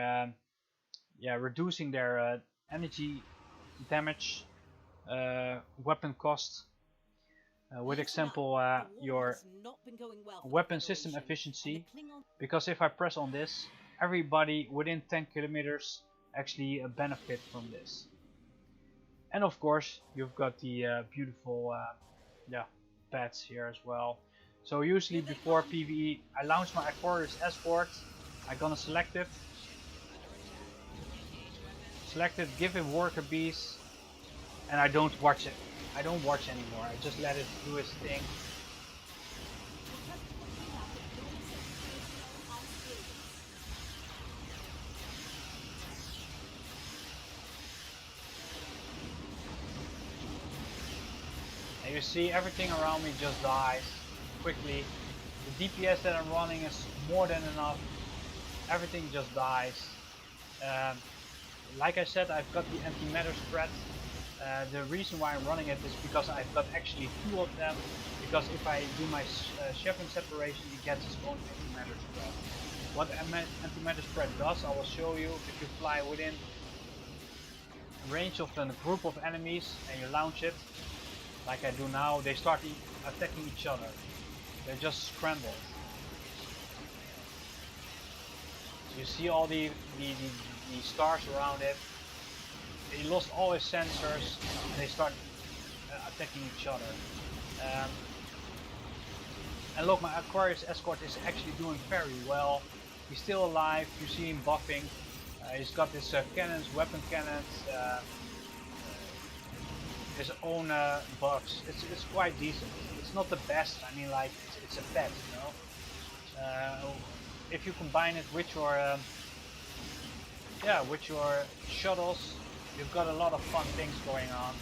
yeah, reducing their energy damage, weapon cost. With example, your weapon system efficiency, because if I press on this, everybody within 10 kilometers actually benefit from this. And of course, you've got the beautiful yeah, pets here as well. So usually before PvE, I launch my Aquarius Escort. I'm gonna select it. Select it, give him Worker Bees, and I don't watch it. I don't watch anymore. I just let it do its thing. And you see everything around me just dies quickly. The DPS that I'm running is more than enough. Everything just dies. Like I said, I've got the antimatter spread. The reason why I'm running it is because I've got actually 2 of them. Because if I do my Chevron separation, it gets its own antimatter spread. What antimatter spread does, I will show you. If you fly within range of a group of enemies and you launch it, like I do now, they start attacking each other. They're just scrambled. You see all the stars around it. They lost all his sensors and they start attacking each other. And look, my Aquarius Escort is actually doing very well. He's still alive. You see him buffing. He's got his cannons, weapon cannons, his own bugs. It's quite decent. It's not the best. I mean, like it's a pet, you know. If you combine it with your with your shuttles, you've got a lot of fun things going on.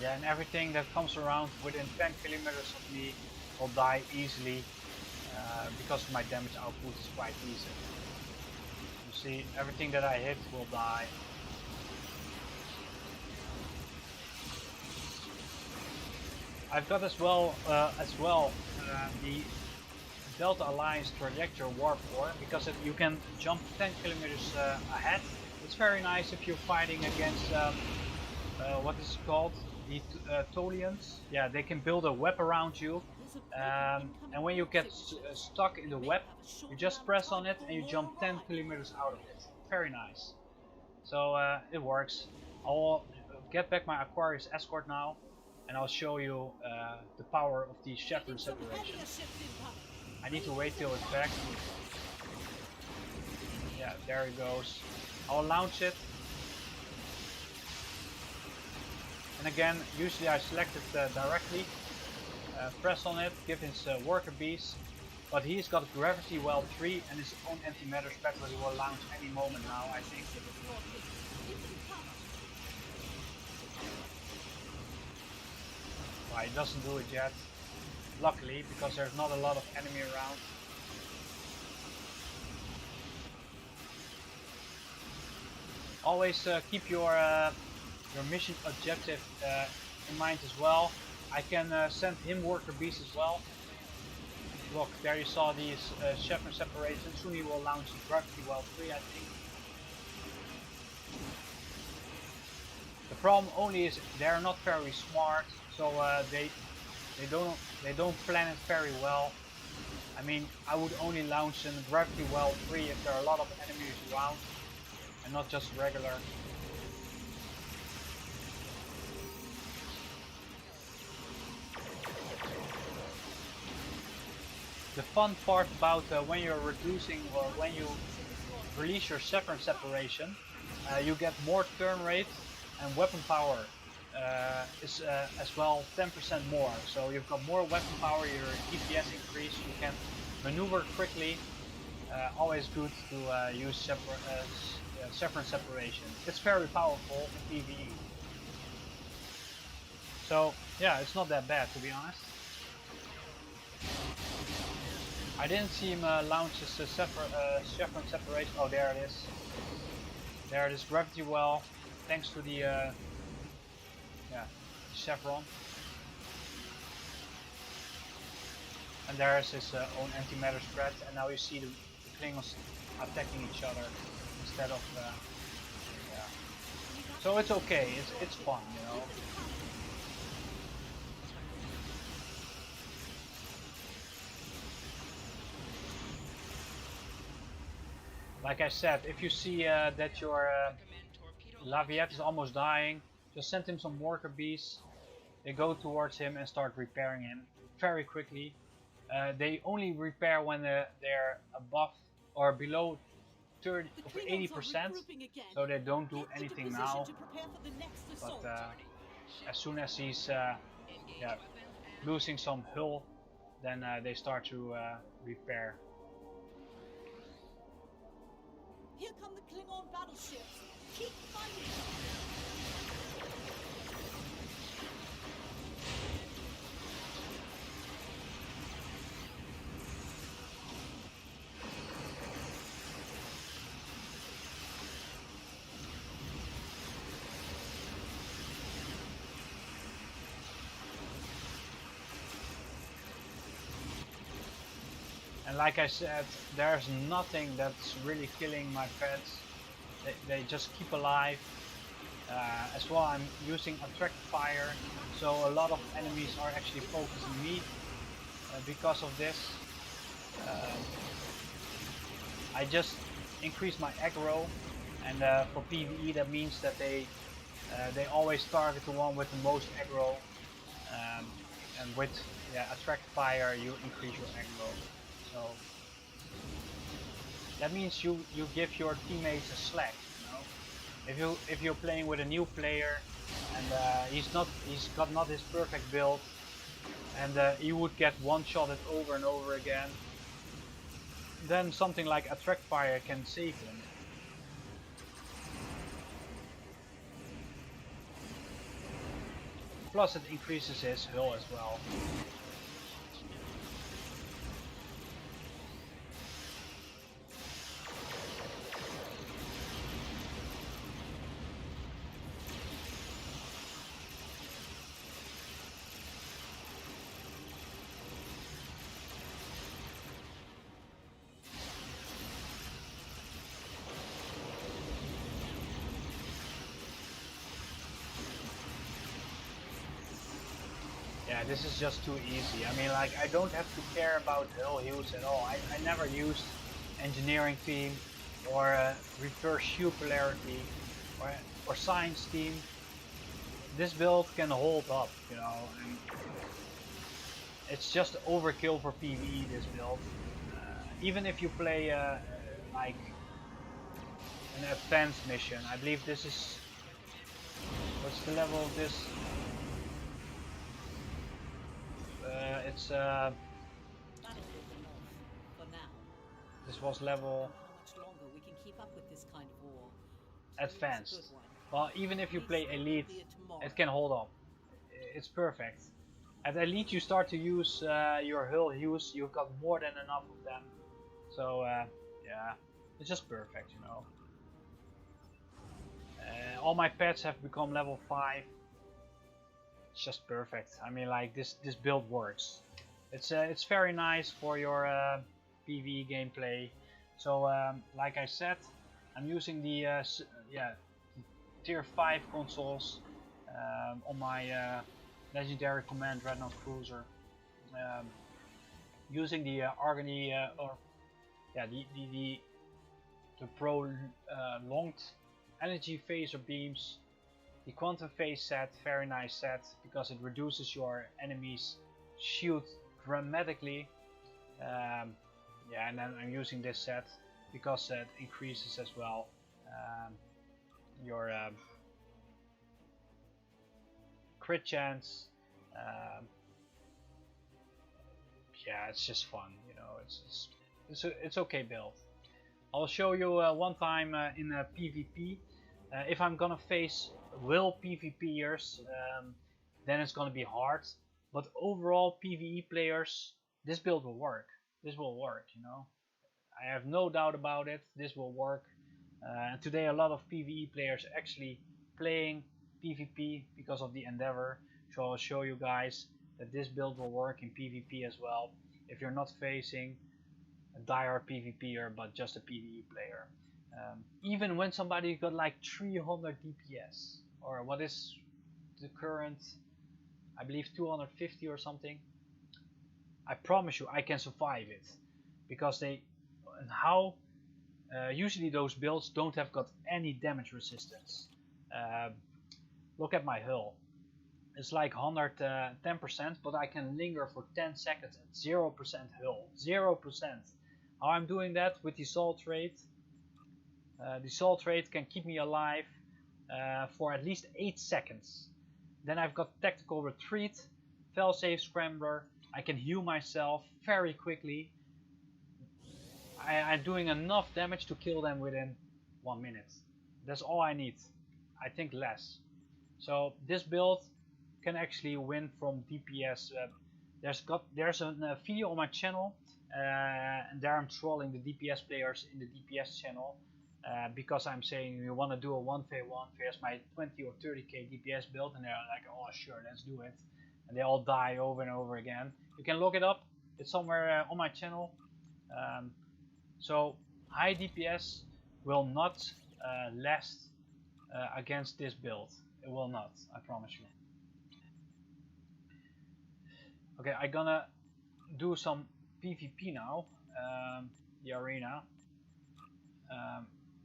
Yeah, and everything that comes around within 10 kilometers of me will die easily because my damage output is quite decent. You see, everything that I hit will die. I've got as well the Delta Alliance trajectory warp core, because you can jump 10 kilometers ahead. It's very nice if you're fighting against what is it called? The Tolians. Yeah, they can build a web around you, and when you get stuck in the web, you just press on it and you jump 10 kilometers out of it. Very nice. So it works. I'll get back my Aquarius Escort now, and I'll show you the power of the Chevron separation. I need to wait till it's back. Yeah, there it goes. I'll launch it. And again, usually I select it directly, press on it, give his worker bees, but he's got gravity well 3 and his own antimatter spread that he will launch any moment now, I think. Well, he doesn't do it yet, luckily, because there's not a lot of enemy around. Always keep your mission objective in mind as well. I can send him worker bees as well. Look, there you saw these Chevron separations. Soon he will launch Gravity Well 3, I think. The problem only is they're not very smart, so they don't plan it very well. I mean, I would only launch in Gravity Well 3 if there are a lot of enemies around, and not just regular. The fun part about when you're reducing or when you release your Chevron separation, you get more turn rate, and weapon power is as well 10% more. So you've got more weapon power, your DPS increase, you can maneuver quickly. Always good to use Chevron separation. It's very powerful in PvE. So yeah, it's not that bad, to be honest. I didn't see him launch his Chevron separation. Oh, there it is. There it is, Gravity Well, thanks to the Chevron. And there is his own antimatter spread, and now you see the Klingons attacking each other instead of yeah. So it's okay, it's fun, you know. like I said, if you see that your Recommend torpedo Laviette is launch almost dying, just send him some worker bees. They go towards him and start repairing him very quickly. They only repair when they're above or below 30 The of Klingons are 80%, regrouping again. so they don't do Get into anything position now. to prepare for the next But assault. Ship as soon as he's engage yeah, weapons and losing some hull, then they start to repair. Here come the Klingon battleships. Keep fighting. And like I said, there's nothing that's really killing my pets. They just keep alive. As well, I'm using attract fire, so a lot of enemies are actually focusing me because of this. I just increase my aggro, and for PvE that means that they always target the one with the most aggro, and with attract fire you increase your aggro. So that means you give your teammates a slack. If you're playing with a new player and he's got not his perfect build, and he would get one-shotted over and over again, then something like attract fire can save him. Plus it increases his hull as well. Yeah, this is just too easy. I mean, like, I don't have to care about hull use at all. I never used engineering team or reverse shield polarity or science team. This build can hold up, you know, and it's just overkill for PvE, this build. Even if you play like an advanced mission, I believe this is, what's the level of this? It's Battlefield enough for now. this was level How much longer we can keep up with this kind of war? advanced. Today's a good one. Well, even if you play elite, Tomorrow. it can hold up. It's perfect. At elite you start to use your hull use, you've got more than enough of them. So yeah, it's just perfect, you know. All my pets have become level 5. It's just perfect. I mean, like, this build works. It's very nice for your PvE gameplay. So like I said, I'm using the tier 5 consoles on my legendary command Dreadnought cruiser, using the Argony the prolonged energy phaser beams, the quantum phase set, very nice set because it reduces your enemy's shield dramatically. Yeah, and then I'm using this set because it increases as well your crit chance. Yeah, it's just fun, you know. It's okay build. I'll show you one time in a PvP. If I'm gonna face will PvPers, then it's gonna be hard. But overall PvE players, this build will work. This will work, you know. I have no doubt about it. This will work. And today a lot of PvE players actually playing PvP because of the Endeavor. So I'll show you guys that this build will work in PvP as well. If you're not facing a dire PvPer but just a PvE player. Even when somebody got like 300 DPS, or what is the current, I believe 250 or something, I promise you I can survive it, because and how Usually those builds don't have got any damage resistance. Look at my hull. It's like 110%, but I can linger for 10 seconds at 0% hull. 0%. How I'm doing that with the salt rate? The salt rate can keep me alive for at least 8 seconds. Then I've got tactical retreat, failsafe scrambler. I can heal myself very quickly. I'm doing enough damage to kill them within 1 minute. That's all I need. I think less. So this build can actually win from DPS. There's a video on my channel, and there I'm trolling the DPS players in the DPS channel because I'm saying you want to do a 1v1 versus my 20 or 30k DPS build, and they're like, oh sure, let's do it, and they all die over and over again. You can look it up. It's somewhere on my channel. So high DPS will not last against this build. It will not, I promise you. Okay, I'm gonna do some PvP now, the arena.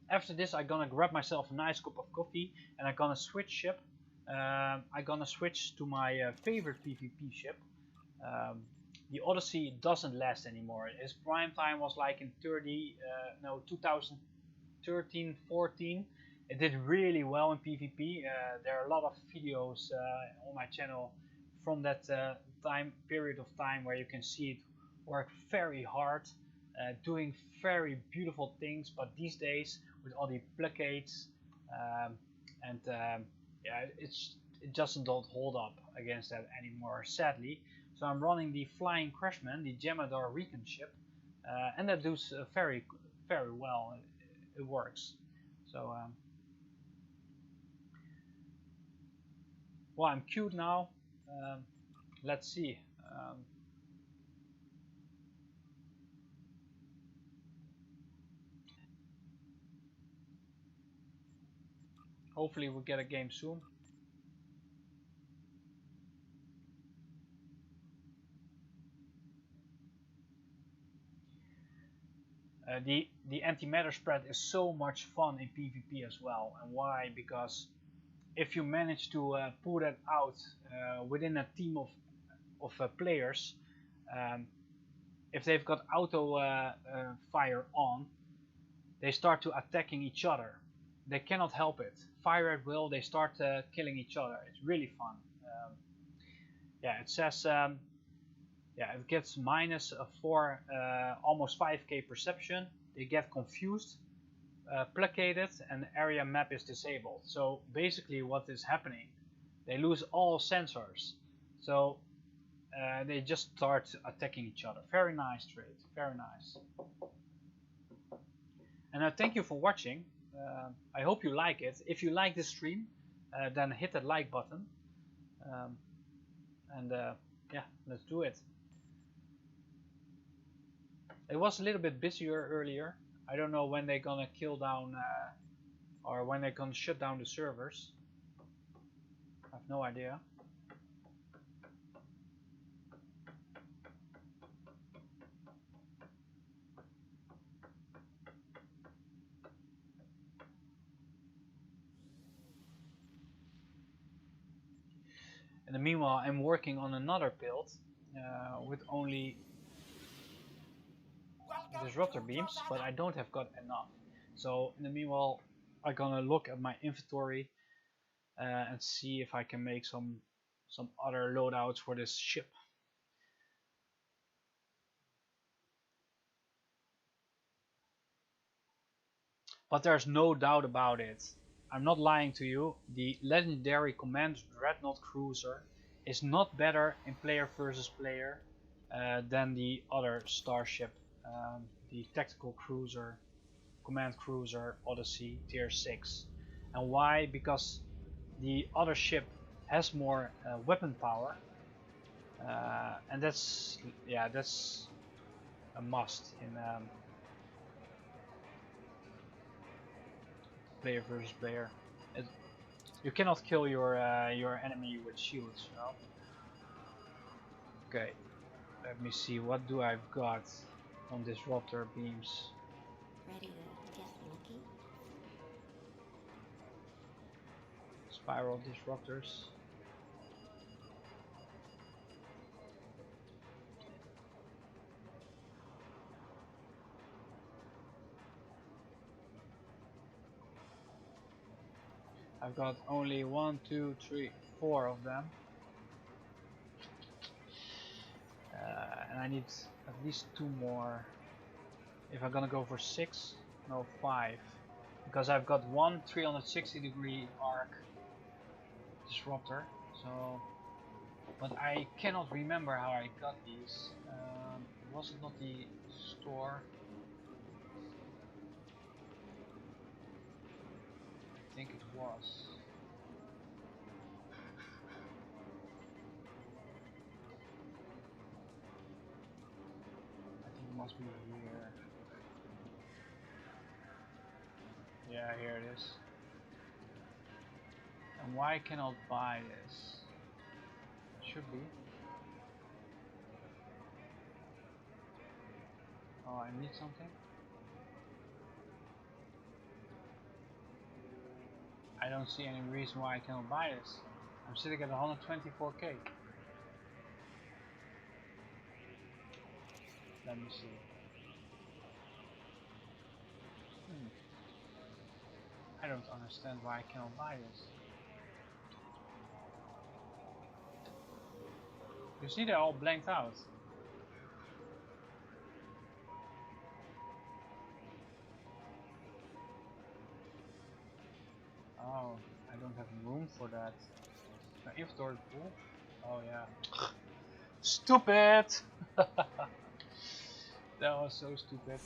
After this I'm gonna grab myself a nice cup of coffee and I'm gonna switch ship. I'm gonna switch to my favorite PvP ship. The Odyssey doesn't last anymore. Its prime time was like in 2013-14. It did really well in PvP. There are a lot of videos on my channel from that period of time where you can see it work very hard, doing very beautiful things. But these days, with all the blockades yeah, it doesn't hold up against that anymore, sadly. So I'm running the Flying Crashman, the Jemadar Recon ship, and that does very well. It works. So well, I'm queued now. Let's see. Hopefully we'll get a game soon. The antimatter spread is so much fun in PvP as well. And why? Because if you manage to pull that out within a team of players, if they've got auto fire on, they start to attacking each other. They cannot help it. Fire at will, they start killing each other. It's really fun. Yeah, it says yeah, it gets minus 4, almost 5k perception. They get confused, placated, and the area map is disabled. So basically what is happening, they lose all sensors. So they just start attacking each other. Very nice trade, very nice. And thank you for watching. I hope you like it. If you like this stream, then hit that like button. Yeah, let's do it. It was a little bit busier earlier. I don't know when they're gonna kill down or when they're gonna shut down the servers. I have no idea. In the meanwhile, I'm working on another build with only disruptor beams, but I don't have got enough. So in the meanwhile, I'm gonna look at my inventory and see if I can make some other loadouts for this ship. But there's no doubt about it. I'm not lying to you. The legendary Command Dreadnought cruiser is not better in player versus player than the other starship, the tactical cruiser, command cruiser Odyssey tier 6. And why? Because the other ship has more weapon power, and that's a must in player versus player. You cannot kill your enemy with shields, you know. Okay, let me see, what do I've got on disruptor beams? Ready to Spiral disruptors. I've got only 1, 2, 3, 4 of them. And I need at least 2 more if I'm gonna go for 6, no 5, because I've got one 360-degree arc disruptor, so, but I cannot remember how I got these. Was it not the store? I think it was. Must be here. Yeah, here it is. And why cannot buy this? Should be. Oh, I need something. I don't see any reason why I cannot buy this. I'm sitting at 124k. Let me see. I don't understand why I cannot buy this. You see, they're all blanked out. Oh, I don't have room for that. My inventory full. Oh yeah. Stupid! That was so stupid.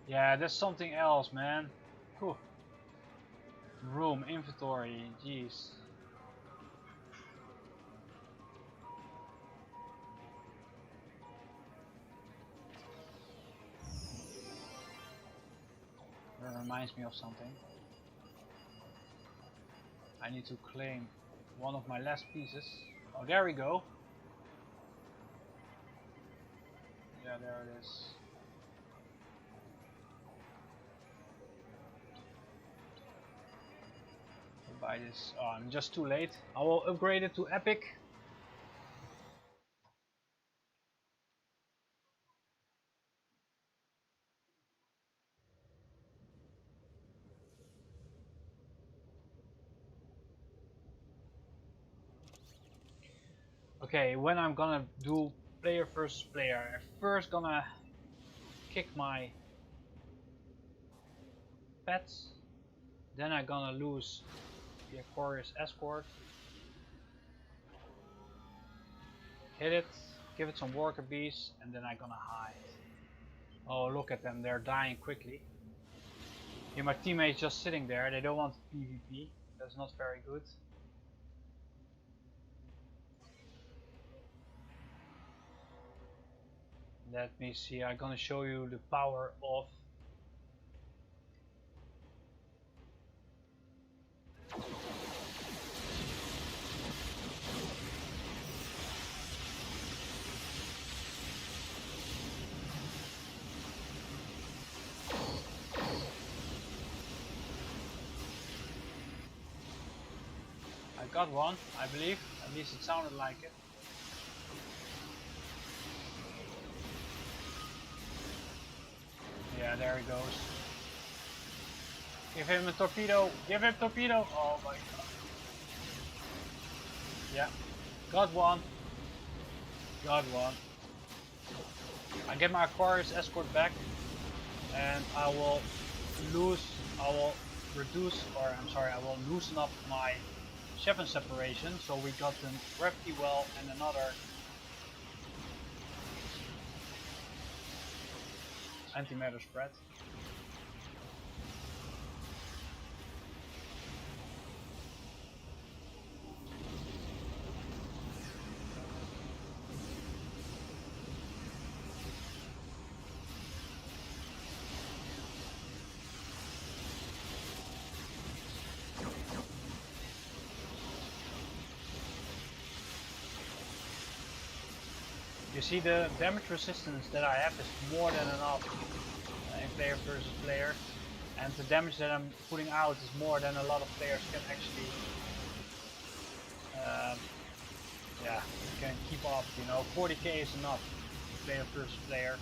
Yeah, that's something else, man. Whew. Room, inventory, jeez. That reminds me of something. I need to claim one of my last pieces. Oh, there we go. Yeah, there it is. I'll buy this. Oh, I'm just too late. I will upgrade it to epic. Okay, when I'm gonna do player versus player, I'm first gonna kick my pets, then I'm gonna lose the Aquarius Escort, hit it, give it some worker bees, and then I'm gonna hide. Oh, look at them, they're dying quickly. Here my teammates just sitting there, they don't want PvP, that's not very good. Let me see, I'm gonna show you the power of I got one, I believe, at least it sounded like it. Yeah, there he goes. Give him a torpedo! Give him torpedo! Oh my god. Yeah. Got one. Got one. I get my Aquarius Escort back and I will loosen up my Shepard separation, so we got the gravity well and another antimatter spread. You see, the damage resistance that I have is more than enough in player versus player, and the damage that I'm putting out is more than a lot of players can actually yeah, can keep up, you know. 40k is enough, player versus player.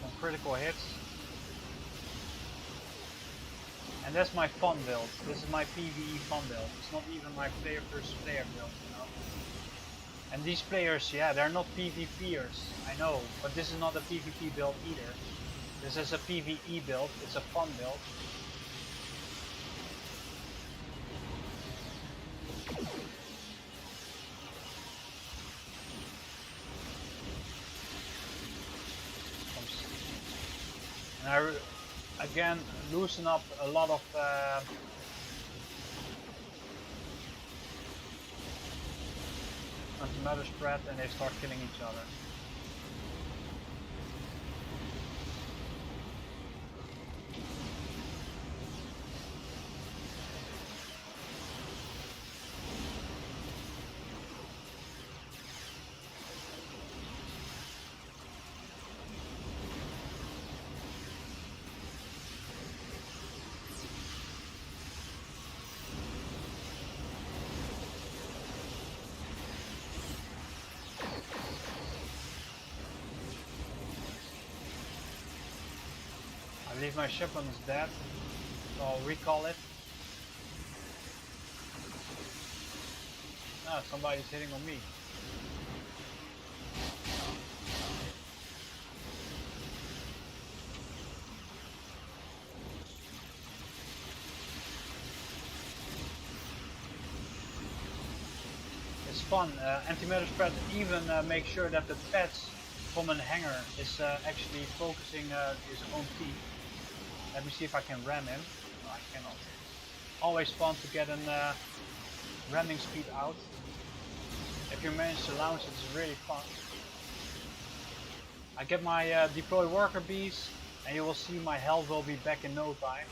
Some critical hits. And that's my fun build. This is my PvE fun build. It's not even my player versus player build, you know. And these players, yeah, they're not PvPers, I know, but this is not a PvP build either. This is a PvE build, it's a fun build. And I again loosen up a lot of anti-matter spread, and they start killing each other. I believe my shipment is dead, so I'll recall it. Ah, somebody's hitting on me. It's fun. Anti-matter spread even make sure that the pets from a hanger is actually focusing his own team. Let me see if I can ram him. No, I cannot. Always fun to get a ramming speed out. If you manage to launch it, it's really fun. I get my deploy worker bees, and you will see my health will be back in no time.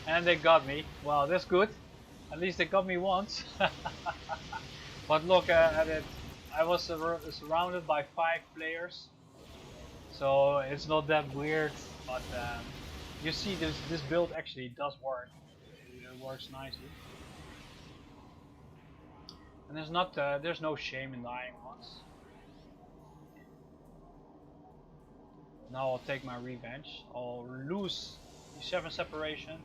And they got me. Well, that's good. At least they got me once. But look at it. I was surrounded by 5 players, so it's not that weird. But you see, this build actually does work. It works nicely, and there's no shame in dying once. Now I'll take my revenge. I'll lose the 7 separation.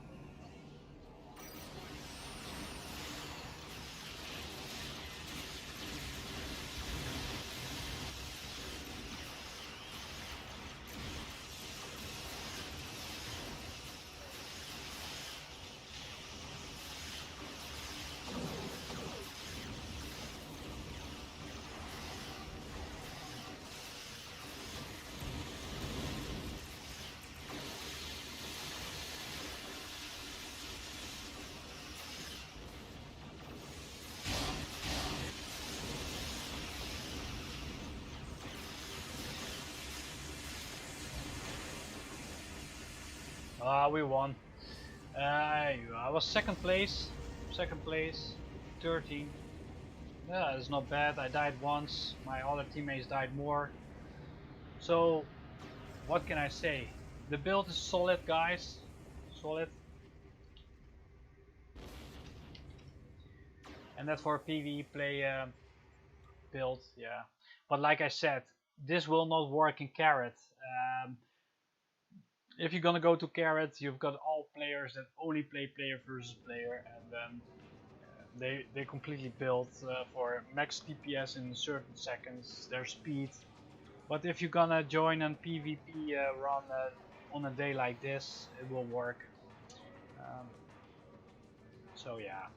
We won. I was second place, 13. Yeah, it's not bad. I died once, my other teammates died more. So, what can I say? The build is solid, guys. Solid. And that's for a PvE play build, yeah. But like I said, this will not work in Ka-TeT. If you're gonna go to Ka-TeT, you've got all players that only play player versus player, and then they completely built for max DPS in certain seconds, their speed. But if you're gonna join a PvP run on a day like this, it will work. So yeah,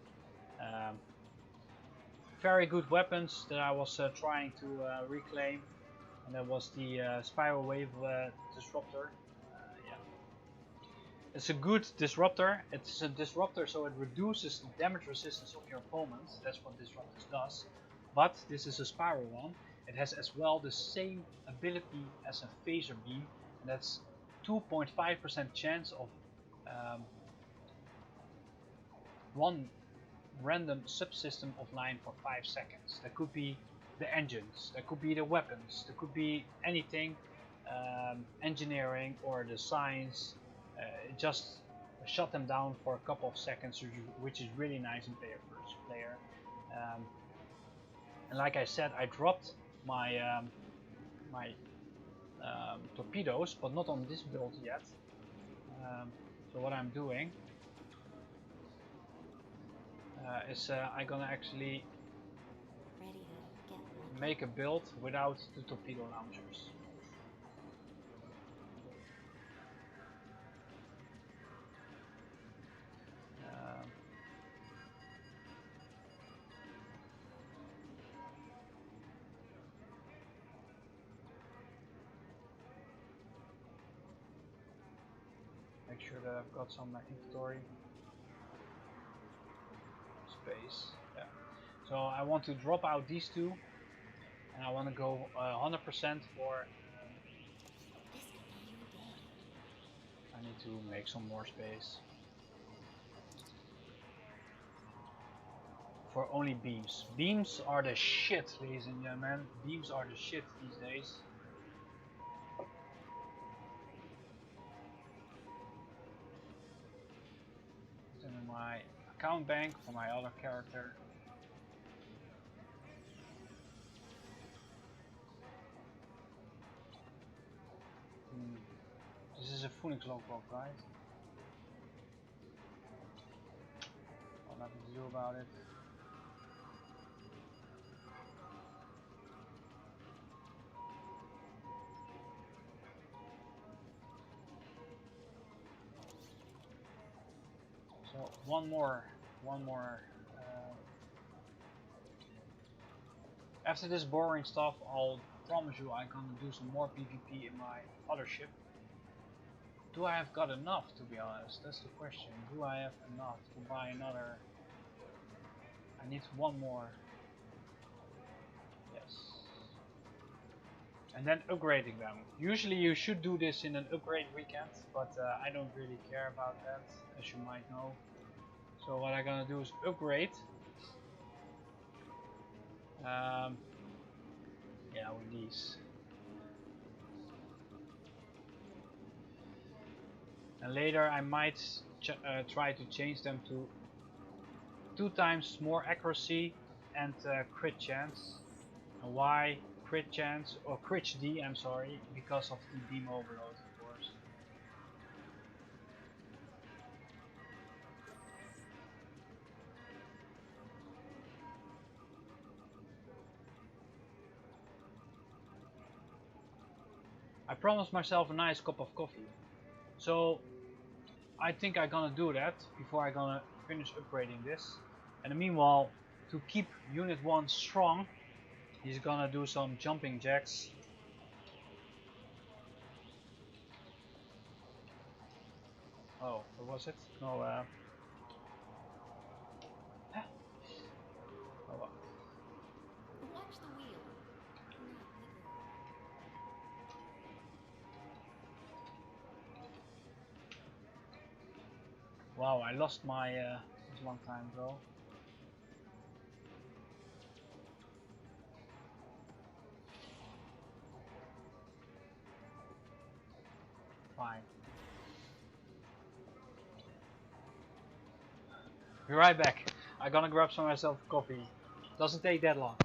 very good weapons that I was trying to reclaim, and that was the Spiral Wave Disruptor. It's a good disruptor. It's a disruptor, so it reduces the damage resistance of your opponent. That's what disruptors does. but this is a spiral one. It has as well the same ability as a phaser beam, and that's 2.5% chance of one random subsystem offline for 5 seconds. That could be the engines, that could be the weapons, that could be anything, engineering or the science. It just shut them down for a couple of seconds, which is really nice in first player. And like I said, I dropped my torpedoes, but not on this build yet. So what I'm doing is I'm gonna actually make a build without the torpedo launchers. Make sure that I've got some inventory space. Yeah. So I want to drop out these two, and I want to go 100% for. I need to make some more space for only beams. Beams are the shit, ladies and gentlemen. Beams are the shit these days. Then in my account bank for my other character. This is a Phoenix logbook, right? Got nothing to do about it. So one more. After this boring stuff, I'll promise you I'm gonna do some more PvP in my other ship. Do I have got enough, to be honest? That's the question. Do I have enough to buy another? I need one more. Yes. And then upgrading them. Usually you should do this in an upgrade weekend, but I don't really care about that, as you might know. So what I'm gonna do is upgrade. Yeah, with these. And later I might try to change them to 2 times more accuracy and crit chance. And why crit chance, or crit D, I'm sorry, because of the beam overload, of course. I promised myself a nice cup of coffee, so I think I'm gonna do that before I'm gonna finish upgrading this. And meanwhile, to keep Unit 1 strong, he's gonna do some jumping jacks. Oh, what was it? No, oh, well. Watch the wheel. Wow, I lost my this one time ago. Fine. Be right back. I'm gonna grab some myself coffee. Doesn't take that long.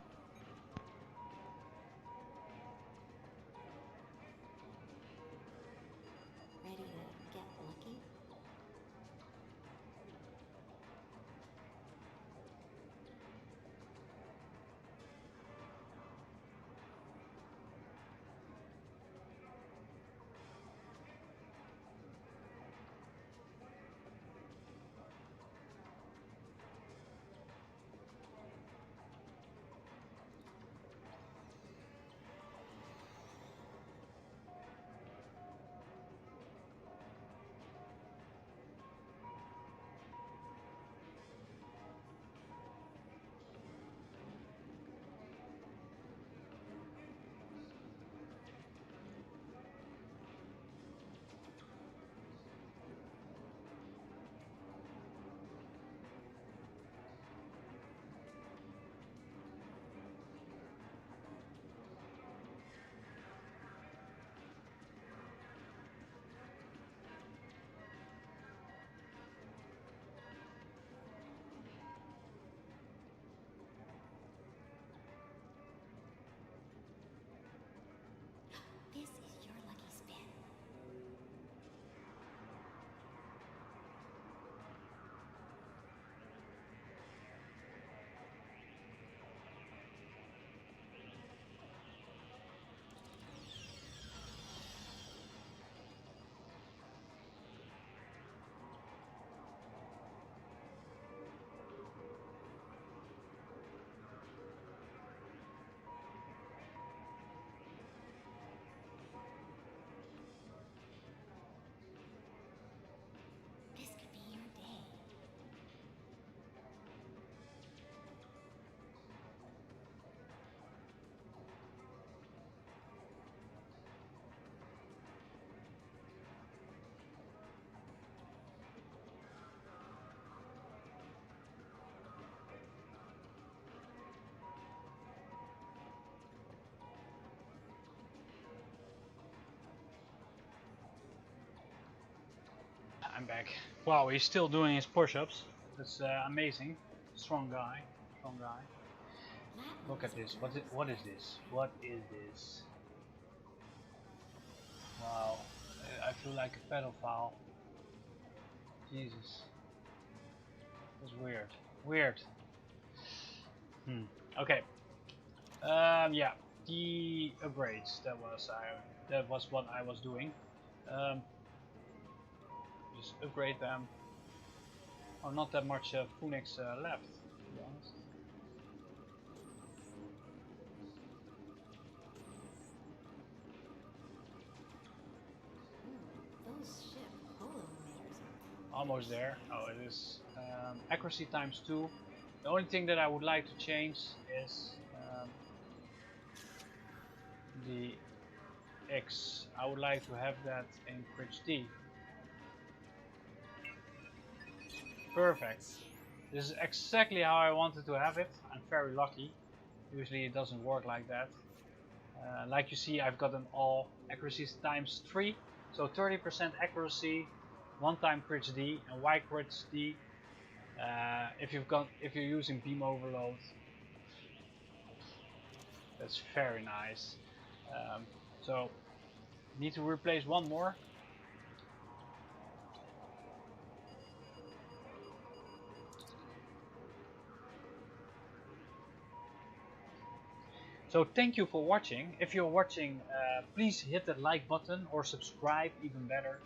Ready to get lucky? back. Wow, he's still doing his push-ups. That's amazing. Strong guy. Strong guy. Look at this. What is this? What is this? Wow. I feel like a pedophile. Jesus. That's weird. Weird. Okay. Yeah. The upgrades. That was what I was doing. Just upgrade them. Oh, not that much Phoenix left, to be honest. Those ship holometers are Almost there. Oh, it is accuracy ×2. The only thing that I would like to change is the X. I would like to have that in HD. Perfect. This is exactly how I wanted to have it. I'm very lucky. Usually it doesn't work like that. Like you see, I've got an all accuracies ×3, so 30% accuracy, 1 time crit D and Y crit D. If you're using beam overload, that's very nice. So need to replace one more. So thank you for watching. If you're watching, please hit that like button or subscribe, even better.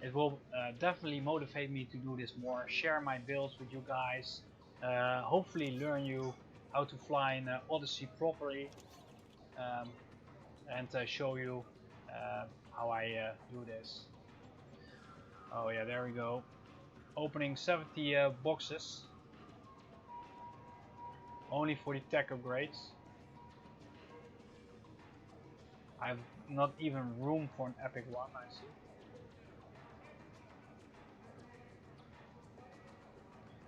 It will definitely motivate me to do this more, share my builds with you guys, hopefully learn you how to fly in Odyssey properly, and show you how I do this. Oh yeah, there we go. Opening 70 boxes, only for the tech upgrades. I have not even room for an epic one, I see.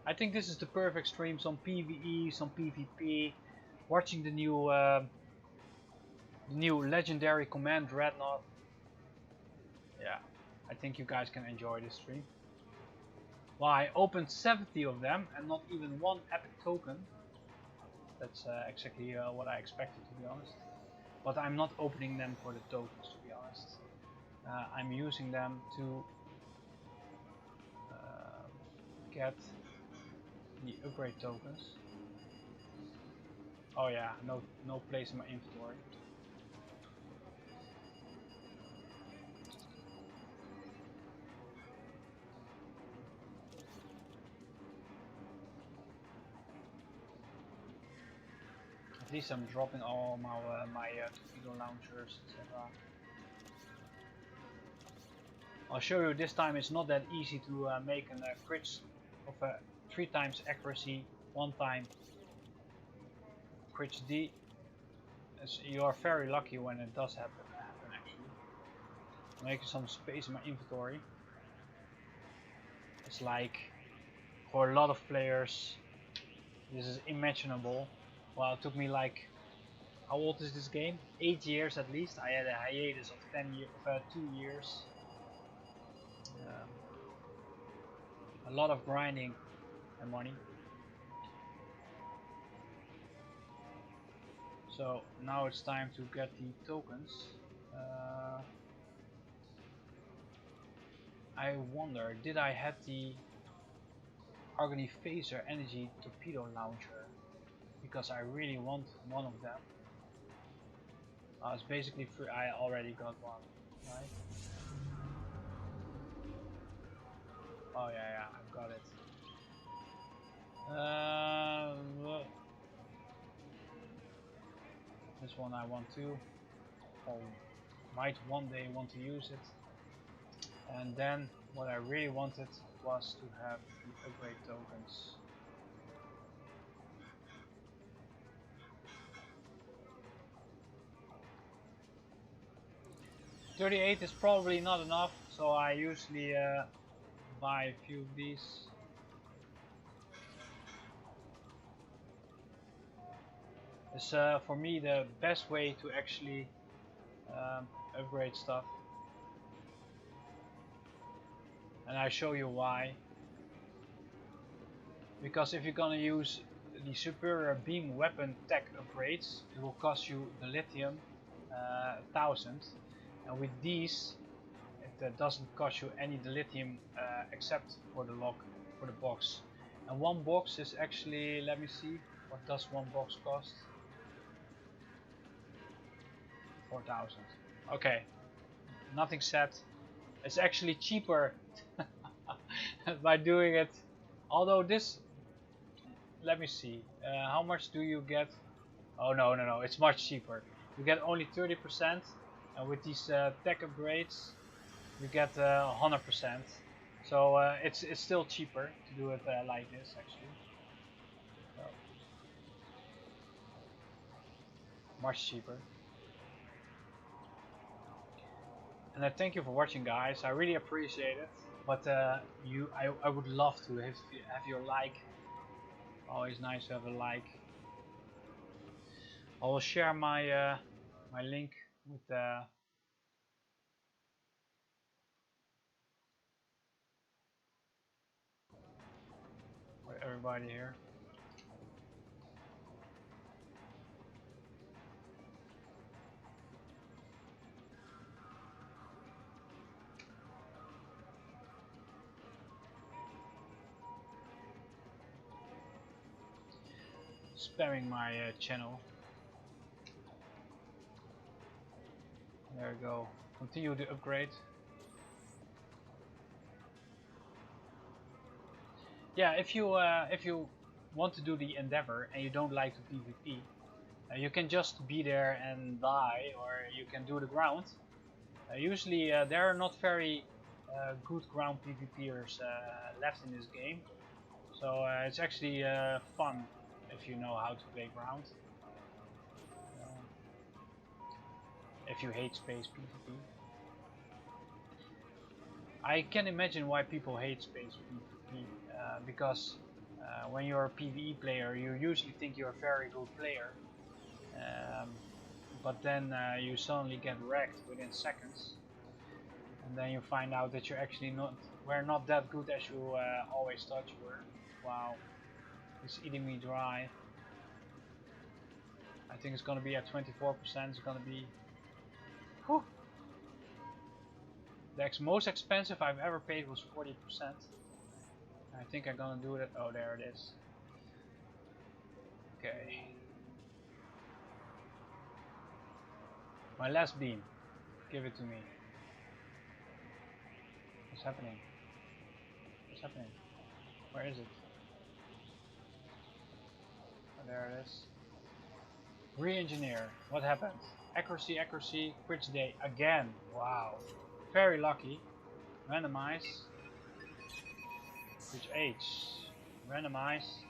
I think this is the perfect stream, some PvE, some PvP, watching the new legendary command Dreadnought. Yeah, I think you guys can enjoy this stream. Well, I opened 70 of them and not even one epic token. That's exactly what I expected, to be honest. But I'm not opening them for the tokens, to be honest. I'm using them to get the upgrade tokens. Oh yeah, no place in my inventory. At least I'm dropping all my torpedo launchers, etc. I'll show you this time it's not that easy to make a crit of 3 times accuracy, 1 time crit D. You are very lucky when it does happen actually. Making some space in my inventory. It's like, for a lot of players, this is unimaginable. Well, it took me like, how old is this game? 8 years at least. I had a hiatus of 2 years. A lot of grinding and money. So now it's time to get the tokens. I wonder, did I have the Agony Phaser Energy Torpedo Launcher? Because I really want one of them. It's basically free. I already got one, right? Oh yeah, I've got it. This one I want to, or might one day want to use it. And then what I really wanted was to have the upgrade tokens. $38 is probably not enough, so I usually buy a few of these. It's for me the best way to actually upgrade stuff. and I show you why. Because if you're gonna use the superior beam weapon tech upgrades, it will cost you the lithium 1000, and with these it doesn't cost you any lithium except for the lock, for the box. And one box is actually, let me see, what does one box cost? 4000. Okay, nothing said. It's actually cheaper by doing it. Although this, let me see, how much do you get? Oh no, it's much cheaper. You get only 30%, and with these tech upgrades, you get 100%. So it's still cheaper to do it like this, actually. So, much cheaper. And I thank you for watching, guys. I really appreciate it. But I would love to have your like. Always nice to have a like. I will share my my link with everybody here. Spamming my channel. There we go. Continue the upgrade. Yeah, if you want to do the endeavor and you don't like the PvP, you can just be there and die, or you can do the ground. Usually there are not very good ground PvPers left in this game, so it's actually fun if you know how to play ground. If you hate space PvP. I can imagine why people hate space PvP, because when you're a PvE player, you usually think you're a very good player, but then you suddenly get wrecked within seconds, and then you find out that you're actually were not that good as you always thought you were. Wow, it's eating me dry. I think it's gonna be at 24%. It's gonna be. Whew. The most expensive I've ever paid was 40%. I think I'm gonna do that. Oh, there it is. Okay. My last beam. Give it to me. What's happening? What's happening? Where is it? Oh, there it is. Re-engineer. What happened? Accuracy, accuracy, quits day again. Wow. Very lucky. Randomize. Which H? Randomize.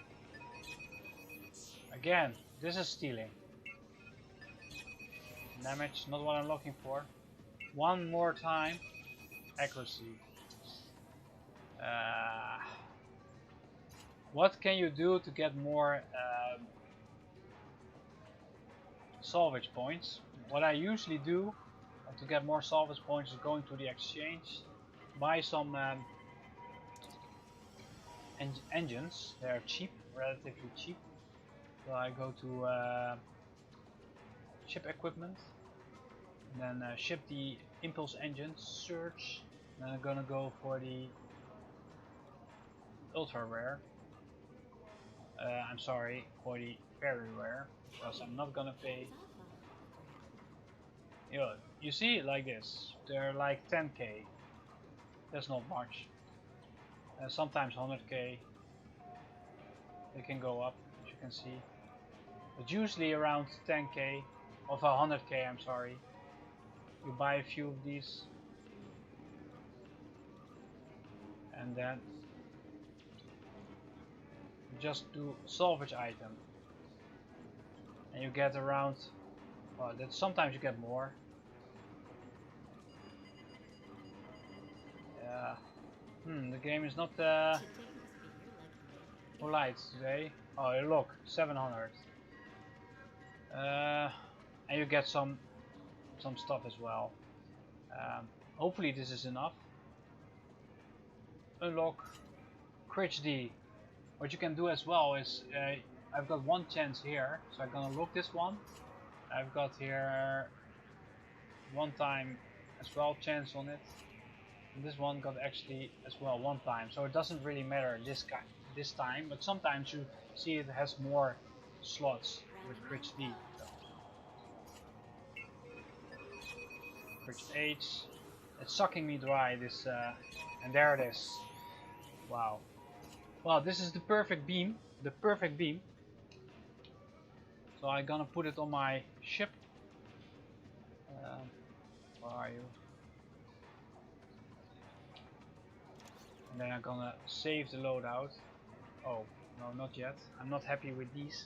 Again. This is stealing. Damage, not what I'm looking for. One more time. Accuracy. What can you do to get more salvage points? What I usually do to get more salvage points is going to the exchange, buy some engines. They are cheap, relatively cheap. So I go to ship equipment, and then ship the impulse engines, search, and then I'm gonna go for the ultra rare. I'm sorry, for the very rare, because I'm not gonna pay. You see it like this, they're like 10k, that's not much. Sometimes 100k, they can go up, as you can see, but usually around 10k, of 100k, I'm sorry. You buy a few of these, and then you just do salvage item, and you get around, well, that sometimes you get more. The game is not polite today. Oh, look, 700. And you get some stuff as well. Hopefully this is enough. unlock Ka-TeT. What you can do as well is, I've got one chance here, so I'm gonna look this one. I've got here one time as well chance on it. And this one got actually as well one time, so it doesn't really matter this time, but sometimes you see it has more slots with Ka-TeT. H. It's sucking me dry, this, and there it is. Wow. Well, this is the perfect beam. The perfect beam. So I'm gonna put it on my ship. Where are you? And then I'm gonna save the loadout. Oh, no, not yet. I'm not happy with these.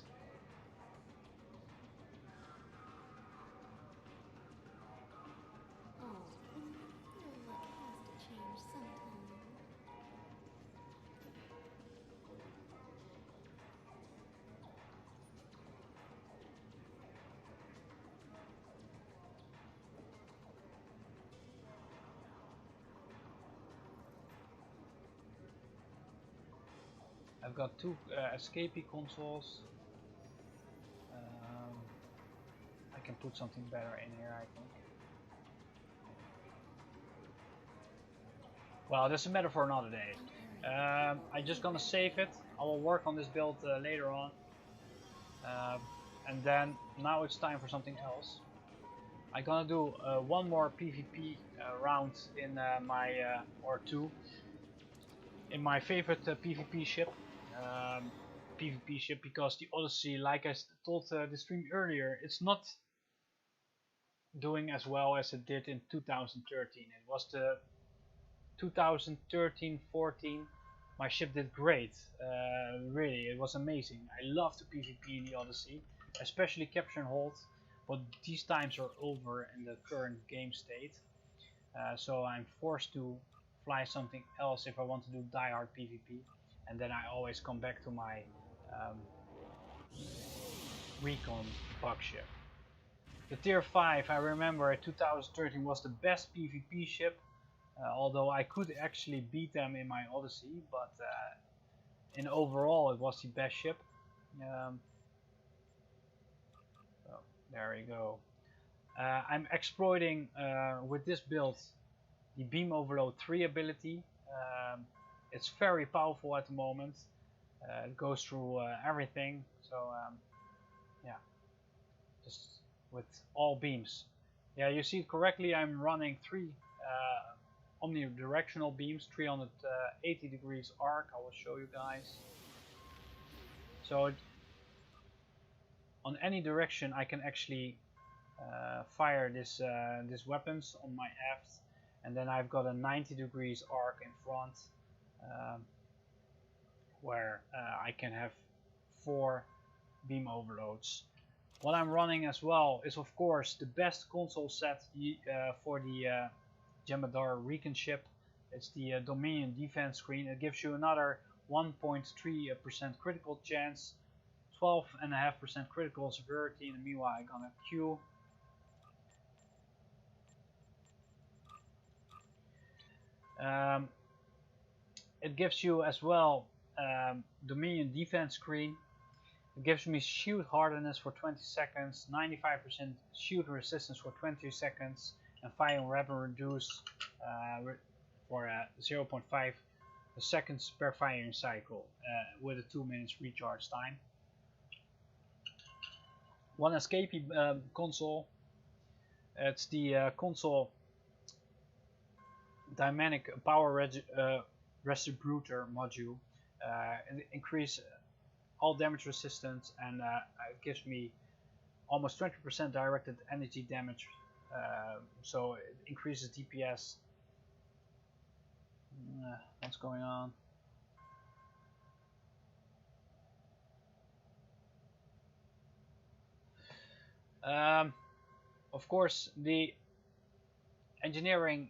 I've got two escapee consoles. I can put something better in here, I think. Well, that's a matter for another day. I'm just gonna save it. I will work on this build later on. And then now it's time for something else. I'm gonna do one more PvP round in my or two in my favorite PvP ship. PvP ship, because the Odyssey, like I told the stream earlier, it's not doing as well as it did in 2013. It was the 2013-14. My ship did great. Really, it was amazing. I love the PvP in the Odyssey, especially capture and hold. But these times are over in the current game state. So I'm forced to fly something else if I want to do diehard PvP. And then I always come back to my recon bug ship. The tier 5, I remember 2013 was the best PvP ship, although I could actually beat them in my Odyssey, but in overall it was the best ship. So there we go. I'm exploiting with this build the Beam Overload 3 ability. It's very powerful at the moment. It goes through everything, so yeah, just with all beams. Yeah, you see it correctly. I'm running 3 omnidirectional beams, 380 degrees arc. I will show you guys. So on any direction I can actually fire this these weapons on my aft, and then I've got a 90 degrees arc in front, where I can have 4 beam overloads. What I'm running as well is, of course, the best console set for the Jemadar Recon ship. It's the Dominion defense screen. It gives you another 1.3% critical chance, 12.5% critical severity, and meanwhile I'm gonna queue. It gives you as well Dominion defense screen. It gives me shield hardness for 20 seconds, 95% shield resistance for 20 seconds, and firing weapon reduce for 0.5 seconds per firing cycle with a 2 minutes recharge time. One escapee console. It's the console dynamic power distributor module. It increase all damage resistance, and it gives me almost 20% directed energy damage, so it increases DPS. What's going on? Of course, the engineering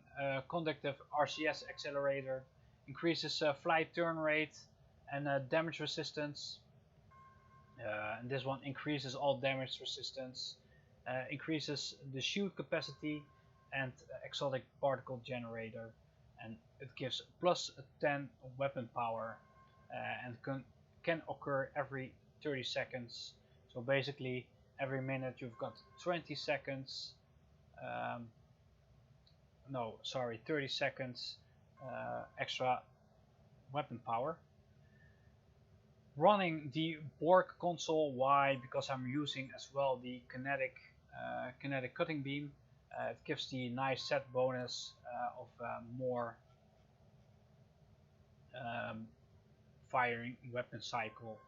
conductive RCS accelerator increases flight turn rate and damage resistance. And this one increases all damage resistance, increases the shield capacity and exotic particle generator. and it gives plus 10 weapon power, and can occur every 30 seconds. So basically every minute you've got 20 seconds, no sorry 30 seconds extra weapon power. Running the Borg console, why? Because I'm using as well the kinetic cutting beam. It gives the nice set bonus of more firing weapon cycle,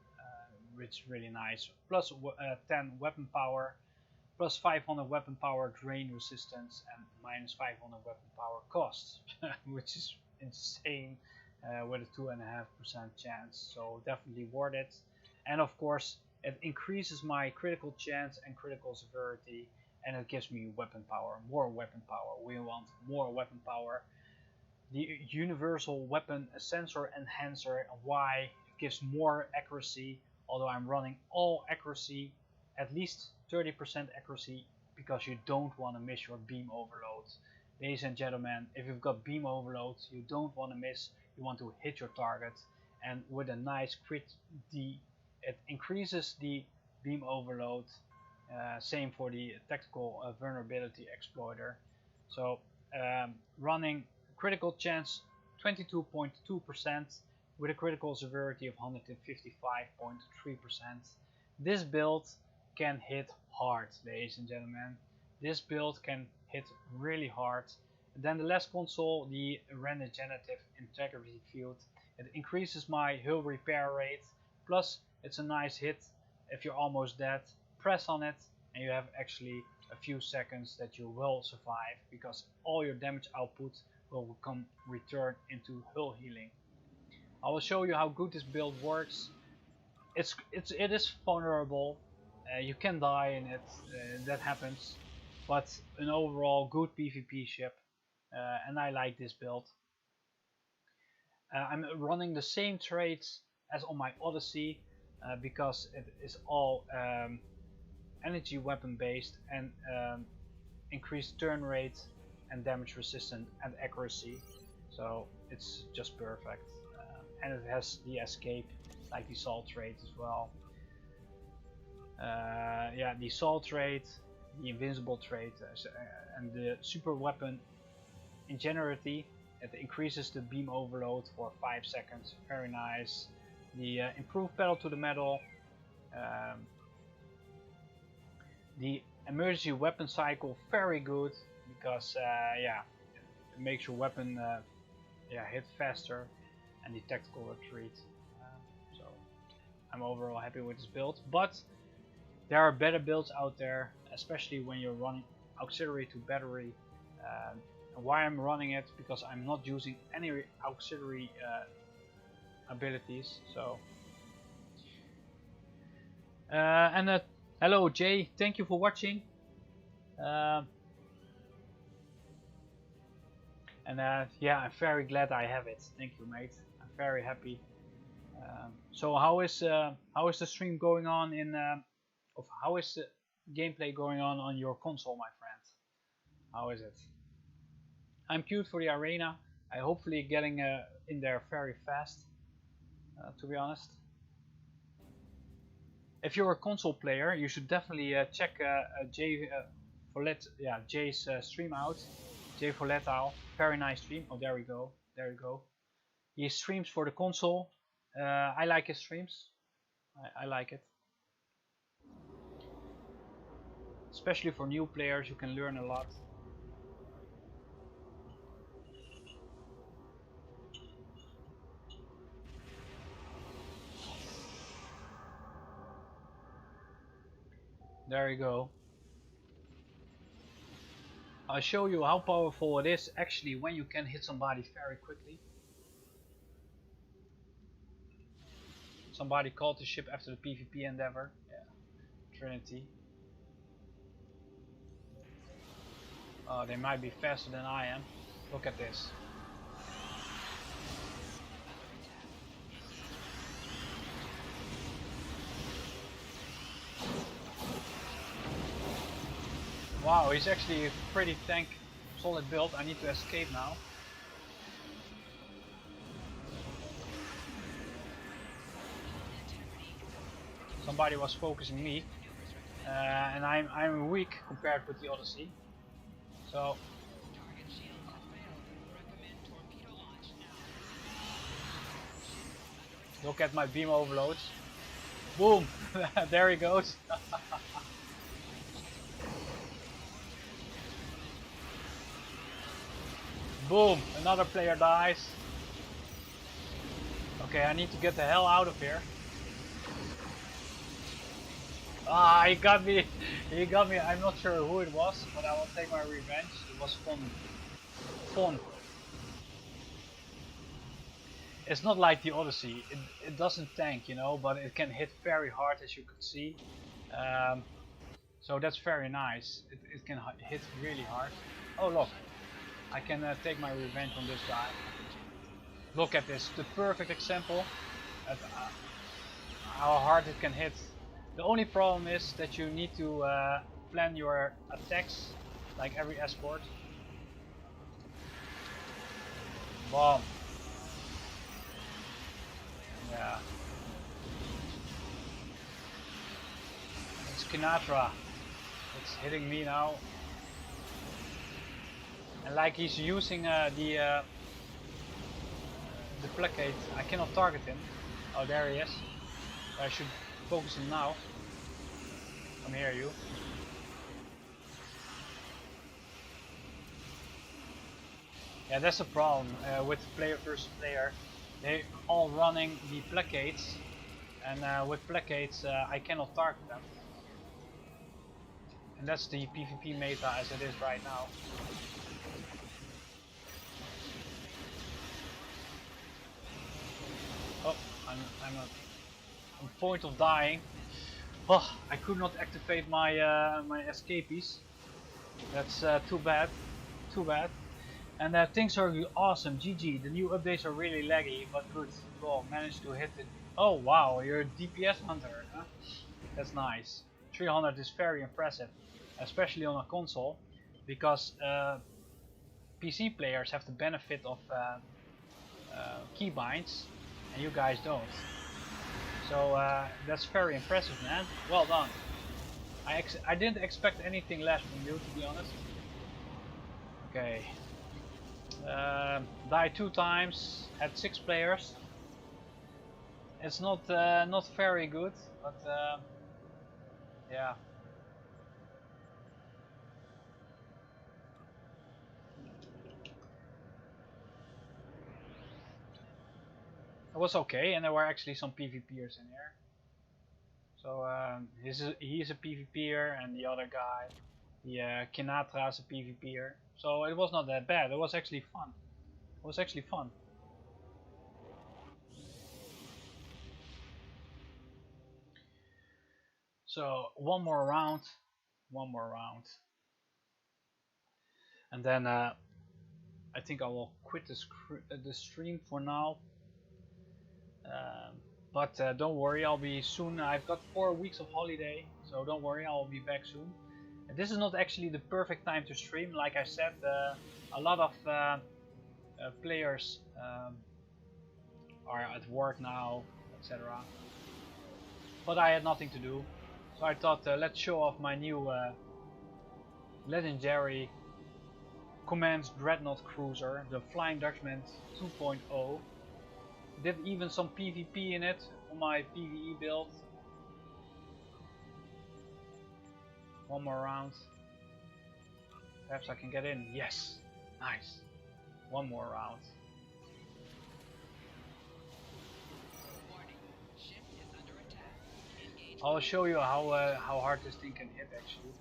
which is really nice. Plus 10 weapon power, plus 500 weapon power drain resistance, and minus 500 weapon power cost, which is insane with a 2.5% chance. So definitely worth it. And of course, it increases my critical chance and critical severity, and it gives me weapon power, more weapon power. We want more weapon power. The universal weapon sensor enhancer, why? It gives more accuracy, although I'm running all accuracy, at least 30% accuracy, because you don't want to miss your beam overload. Ladies and gentlemen, if you've got beam overload, you don't want to miss, you want to hit your target, and with a nice crit D, it increases the beam overload. Same for the tactical vulnerability exploiter. So running critical chance 22.2% with a critical severity of 155.3%. This build can hit hard, ladies and gentlemen. This build can hit really hard. Then the last console, the regenerative integrity field. It increases my hull repair rate, plus it's a nice hit if you're almost dead. Press on it and you have actually a few seconds that you will survive, because all your damage output will return into hull healing. I will show you how good this build works. It is vulnerable. You can die in it, that happens, but an overall good PvP ship, and I like this build. I'm running the same traits as on my Odyssey, because it is all energy weapon based, and increased turn rate and damage resistance and accuracy, so it's just perfect. And it has the escape, like the salt trait as well. Yeah, the salt trait, the invincible trait, and the super weapon ingenuity. It increases the beam overload for 5 seconds, very nice. The improved pedal to the metal, the emergency weapon cycle, very good, because yeah, it makes your weapon hit faster, and the tactical retreat. So I'm overall happy with this build, but there are better builds out there, especially when you're running auxiliary to battery. And why I'm running it, because I'm not using any auxiliary abilities. So hello Jay, thank you for watching. Yeah, I'm very glad I have it. Thank you, mate. I'm very happy. So how is the stream going on how is the gameplay going on your console, my friend? How is it? I'm queued for the arena. I hopefully getting in there very fast, to be honest. If you're a console player, you should definitely check Jay's stream out. Jay Folletau, very nice stream. Oh, there we go. There we go. He streams for the console. I like his streams. I like it. Especially for new players, you can learn a lot. There you go. I'll show you how powerful it is actually when you can hit somebody very quickly. Somebody called the ship after the PvP endeavor. Yeah, Trinity. Oh, they might be faster than I am. Look at this. Wow, he's actually a pretty tank solid build. I need to escape now. somebody was focusing me, and I'm weak compared with the Odyssey. So Target shields have failed. Recommend torpedo launch now. look at my beam overloads. Boom! There he goes. Boom! Another player dies. Okay, I need to get the hell out of here. Ah, he got me. He got me. I'm not sure who it was, but I will take my revenge. It was fun. Fun. It's not like the Odyssey. It doesn't tank, you know, but it can hit very hard, as you could see. So that's very nice. It can hit really hard. Oh look, I can take my revenge on this guy. Look at this, the perfect example at how hard it can hit. The only problem is that you need to plan your attacks, like every escort. Bomb. Yeah. It's Kinatra. It's hitting me now. And like he's using the placate, I cannot target him. Oh, there he is. I should focus him now. Come here, you. Yeah, that's a problem with player versus player. They all running the placates, and with placates I cannot target them. And that's the PvP meta as it is right now. Oh, I'm on point of dying. Oh, I could not activate my my escapees. That's too bad. Too bad. And things are awesome. GG. The new updates are really laggy, but good. Well, managed to hit it. Oh wow, you're a DPS hunter. Huh? That's nice. 300 is very impressive, especially on a console, because PC players have the benefit of keybinds, and you guys don't. So that's very impressive, man. Well done. I didn't expect anything less from you, to be honest. Okay. Died 2 times, had 6 players. It's not not very good, but yeah. It was okay, and there were actually some PvPers in here. So he's a PvPer, and the other guy, the Kinatra, is a PvPer. So it was not that bad. It was actually fun. It was actually fun. So one more round, and then I think I will quit the stream for now. But don't worry, I'll be soon. I've got 4 weeks of holiday, so don't worry, I'll be back soon. And this is not actually the perfect time to stream. Like I said, a lot of players are at work now, etc. But I had nothing to do, so I thought let's show off my new legendary Command Dreadnought cruiser, the Flying Dutchman 2.0. Did even some PvP in it on my PvE build. One more round. Perhaps I can get in. Yes, nice. One more round. Warning. Ship is under attack. Engage. I'll show you how hard this thing can hit actually.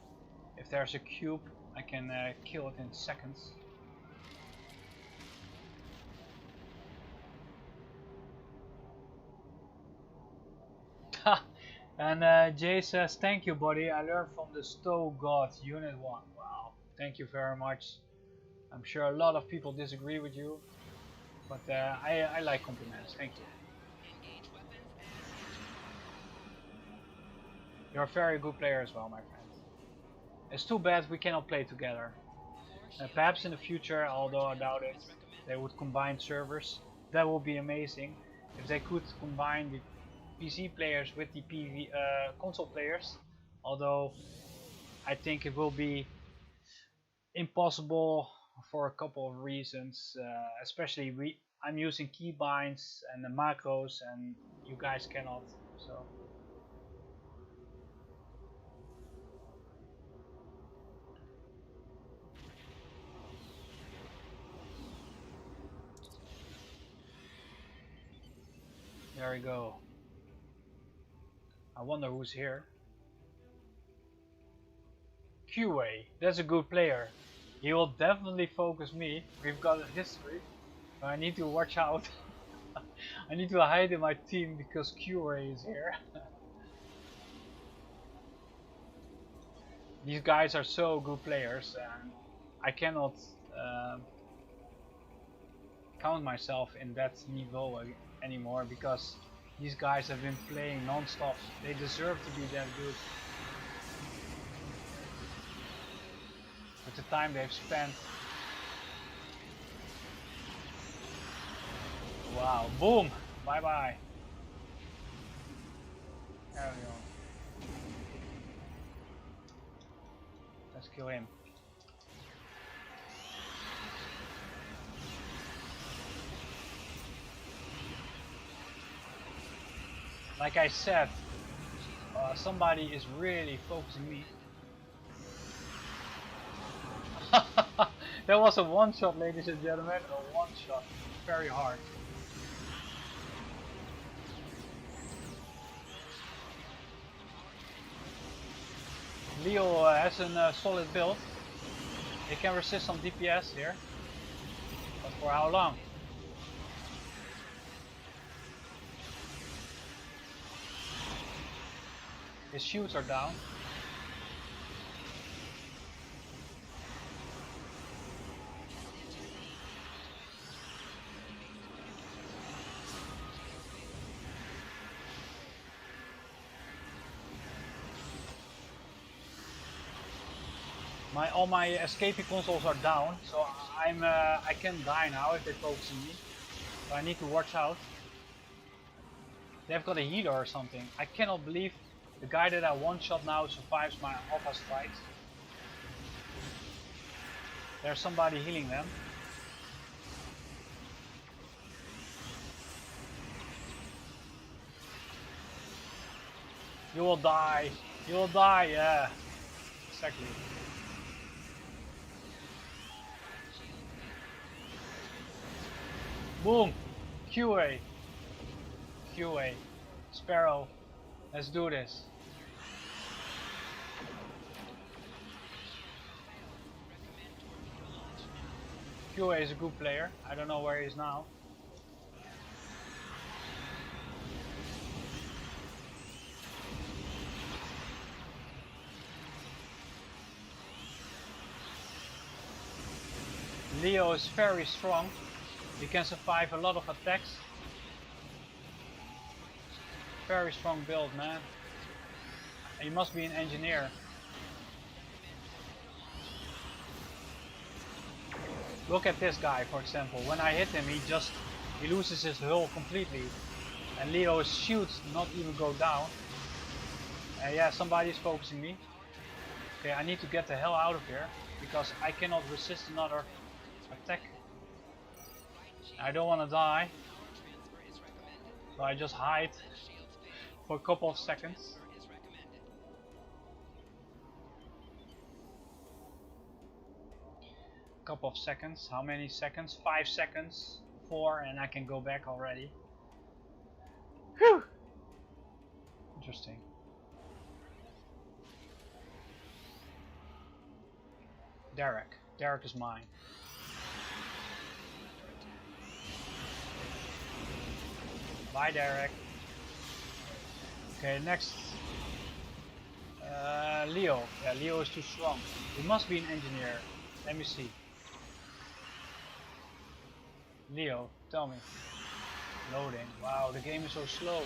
If there's a cube, I can kill it in seconds. And Jay says, thank you buddy, I learned from the STO God Unit 1. Wow, thank you very much. I'm sure a lot of people disagree with you, but I like compliments, thank you. Engage weapons and You're a very good player as well, my friend. It's too bad we cannot play together. Perhaps in the future, although I doubt it, they would combine servers. That would be amazing. If they could combine PC players with the console players, although I think it will be impossible for a couple of reasons, especially I'm using keybinds and the macros and you guys cannot, so. There we go. I wonder who's here. QA, that's a good player. He will definitely focus me. We've got a history. But I need to watch out. I need to hide in my team because QA is here. These guys are so good players and I cannot count myself in that niveau anymore because these guys have been playing non-stop. They deserve to be that good. With the time they've spent. Wow, boom! Bye bye. There we go. Let's kill him. Like I said, somebody is really focusing me. That was a one shot, ladies and gentlemen, a one shot. Very hard. Leo has a solid build. He can resist some DPS here. But for how long? His shields are down. All my escaping consoles are down, so I can die now if they focus on me. So I need to watch out. They've got a healer or something. I cannot believe the guy that I one-shot now survives my alpha strikes. There's somebody healing them. You will die. You will die, yeah. Exactly. Boom! QA. QA. Sparrow. Let's do this. QA is a good player. I don't know where he is now. Leo is very strong. He can survive a lot of attacks. Very strong build, man. He must be an engineer. Look at this guy, for example. When I hit him, he loses his hull completely. And Leo's shields not even go down. Yeah, somebody's focusing me. Okay, I need to get the hell out of here because I cannot resist another attack. I don't want to die, so I just hide for a couple of seconds. Couple of seconds. How many seconds? 5 seconds, 4, and I can go back already. Whew. Interesting. Derek. Derek is mine. Bye, Derek. Okay, next. Leo. Yeah, Leo is too strong. He must be an engineer. Let me see. Leo, tell me. Loading. Wow, the game is so slow.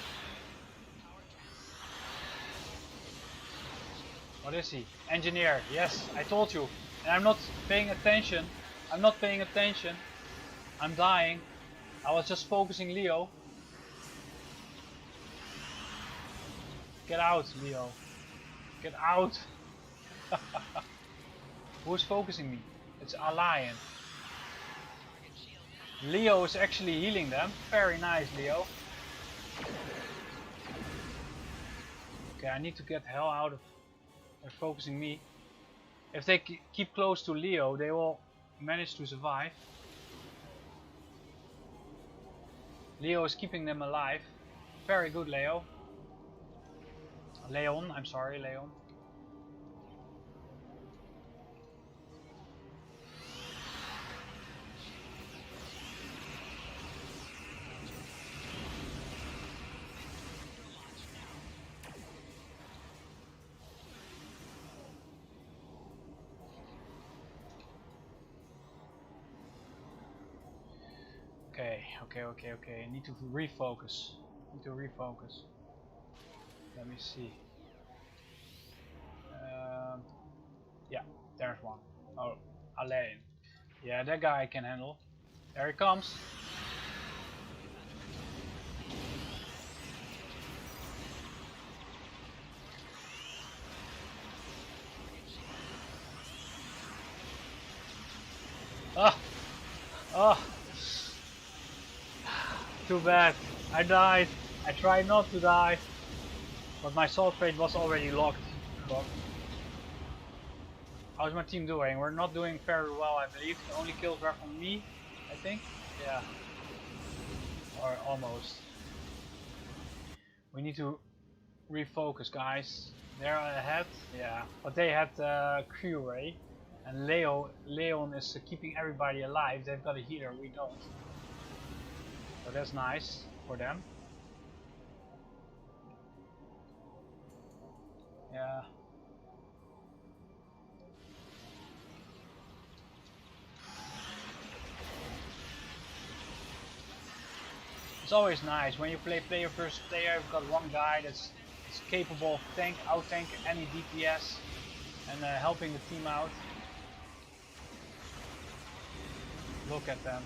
What is he? Engineer. Yes, I told you. And I'm not paying attention. I'm not paying attention. I'm dying. I was just focusing Leo. Get out, Leo. Get out. Who's focusing me? It's Alliant. Leo is actually healing them. Very nice, Leo. Okay, I need to get the hell out of... They're focusing me. If they keep close to Leo, they will manage to survive. Leo is keeping them alive. Very good, Leo. Leon, I'm sorry, Leon. Okay. I need to refocus. Let me see. Yeah, there's one. Oh, Alain. Yeah, that guy I can handle. There he comes. Ah! Oh! Too bad. I died. I tried not to die. But my sword trade was already locked. How's my team doing? We're not doing very well, I believe. The only kills were from me, I think. Yeah. Or almost. We need to refocus, guys. They're ahead. Yeah. But they had Curie. And Leon is keeping everybody alive. They've got a healer, we don't. So that's nice for them. Yeah. It's always nice when you play player versus player. You've got one guy that's capable of out-tank any DPS and helping the team out. Look at them.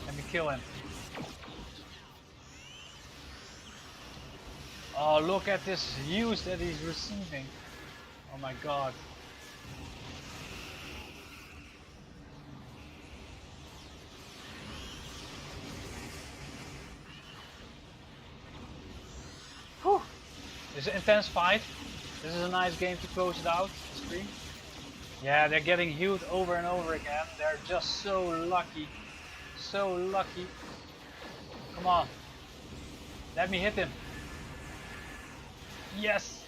Let me kill him. Oh, look at this use that he's receiving. Oh my god. Whew. This is an intense fight. This is a nice game to close it out. The stream. Yeah, they're getting healed over and over again. They're just so lucky. So lucky. Come on. Let me hit him. Yes!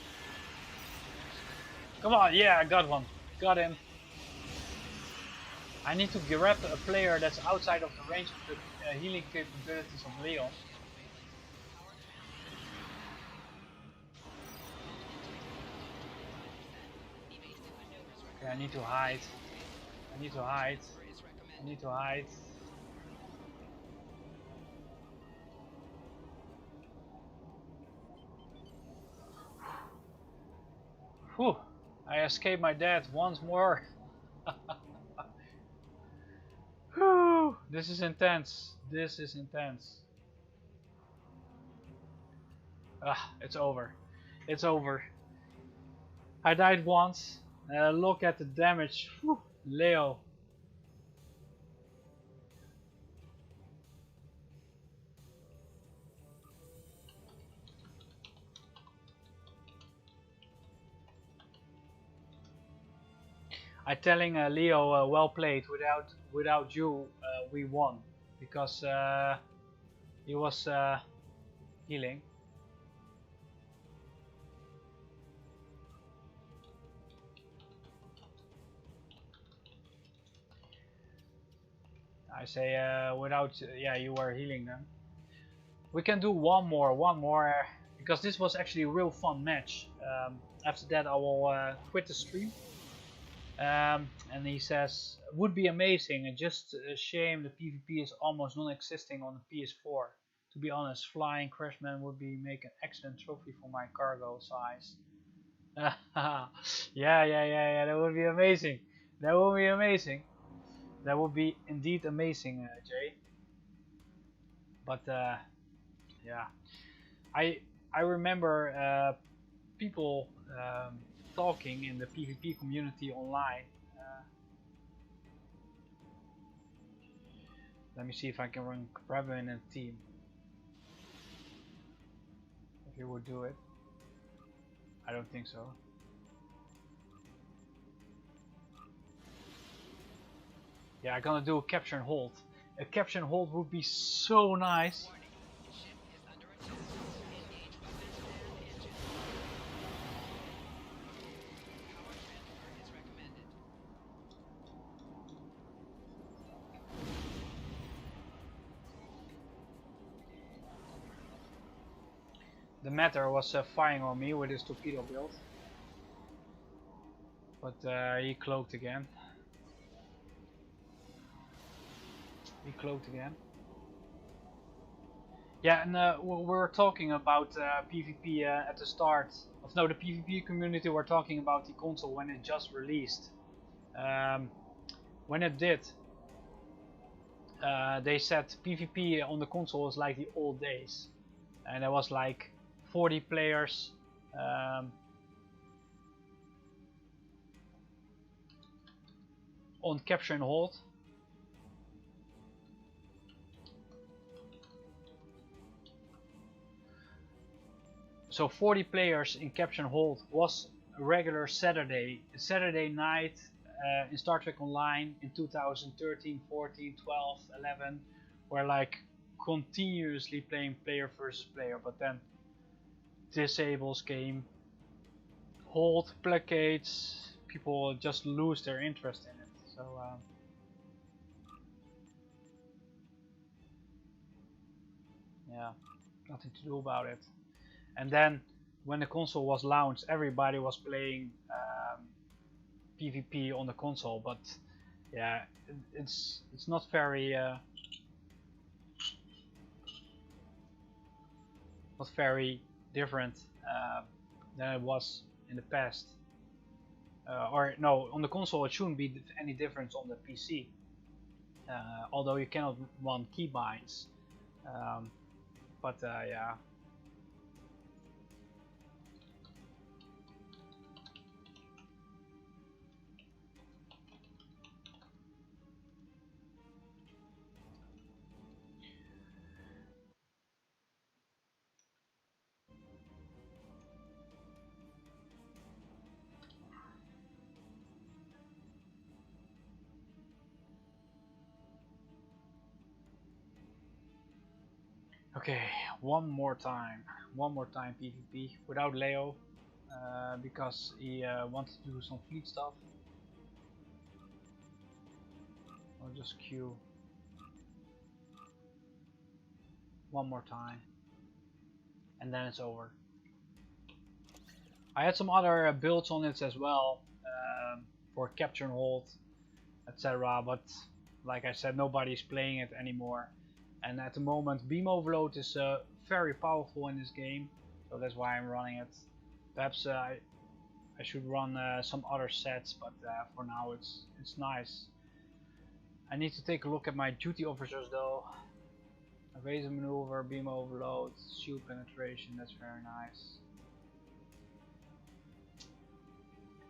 Come on, yeah, I got one. Got him. I need to grab a player that's outside of the range of the healing capabilities of Leon. Okay, I need to hide. I need to hide. I need to hide. Whew, I escaped my death once more. Whew, this is intense. This is intense. Ah, it's over. It's over. I died once. Look at the damage. Whew, Leo. I'm telling Leo, well played. Without you, we won because he was healing. I say without, yeah, you were healing them. We can do one more, because this was actually a real fun match. After that, I will quit the stream. And he says, would be amazing, and just a shame the PvP is almost non-existing on the PS4. To be honest, flying Crashman would be make an excellent trophy for my cargo size. Yeah. That would be amazing. That would be amazing. That would be indeed amazing, Jay. But yeah, I I remember people talking in the PvP community online. Uh, Let me see if I can run grab him in a team. If he would do it. I don't think so. Yeah, I'm gonna do a capture and hold. A capture and hold would be so nice. Warning. Ship is under attack. Engage weapons and engine. Power transfer is recommended. The Matter was firing on me with his torpedo build. But he cloaked again. He cloaked again. Yeah, and we were talking about PvP at the start. Of no, the PvP community were talking about the console when it just released. When it did, they said PvP on the console was like the old days, and there was like 40 players. On capture and hold. So 40 players in capture and hold was a regular Saturday night in Star Trek Online in 2013, 14, 12, 11. Were like continuously playing player versus player, but then disables came, hold placates, people just lose their interest in it. So yeah, nothing to do about it. And then when the console was launched, everybody was playing PvP on the console, but yeah, it's not very different than it was in the past. Or no, on the console it shouldn't be any difference on the PC. Although you cannot run keybinds, but yeah. Okay, one more time PvP without Leo, because he wanted to do some fleet stuff. I'll just queue one more time, and then it's over. I had some other builds on it as well, for capture and hold, etc. But like I said, nobody's playing it anymore. And at the moment, beam overload is very powerful in this game, so that's why I'm running it. Perhaps I should run some other sets, but for now it's nice. I need to take a look at my duty officers though. Evasive maneuver, beam overload, shield penetration, that's very nice.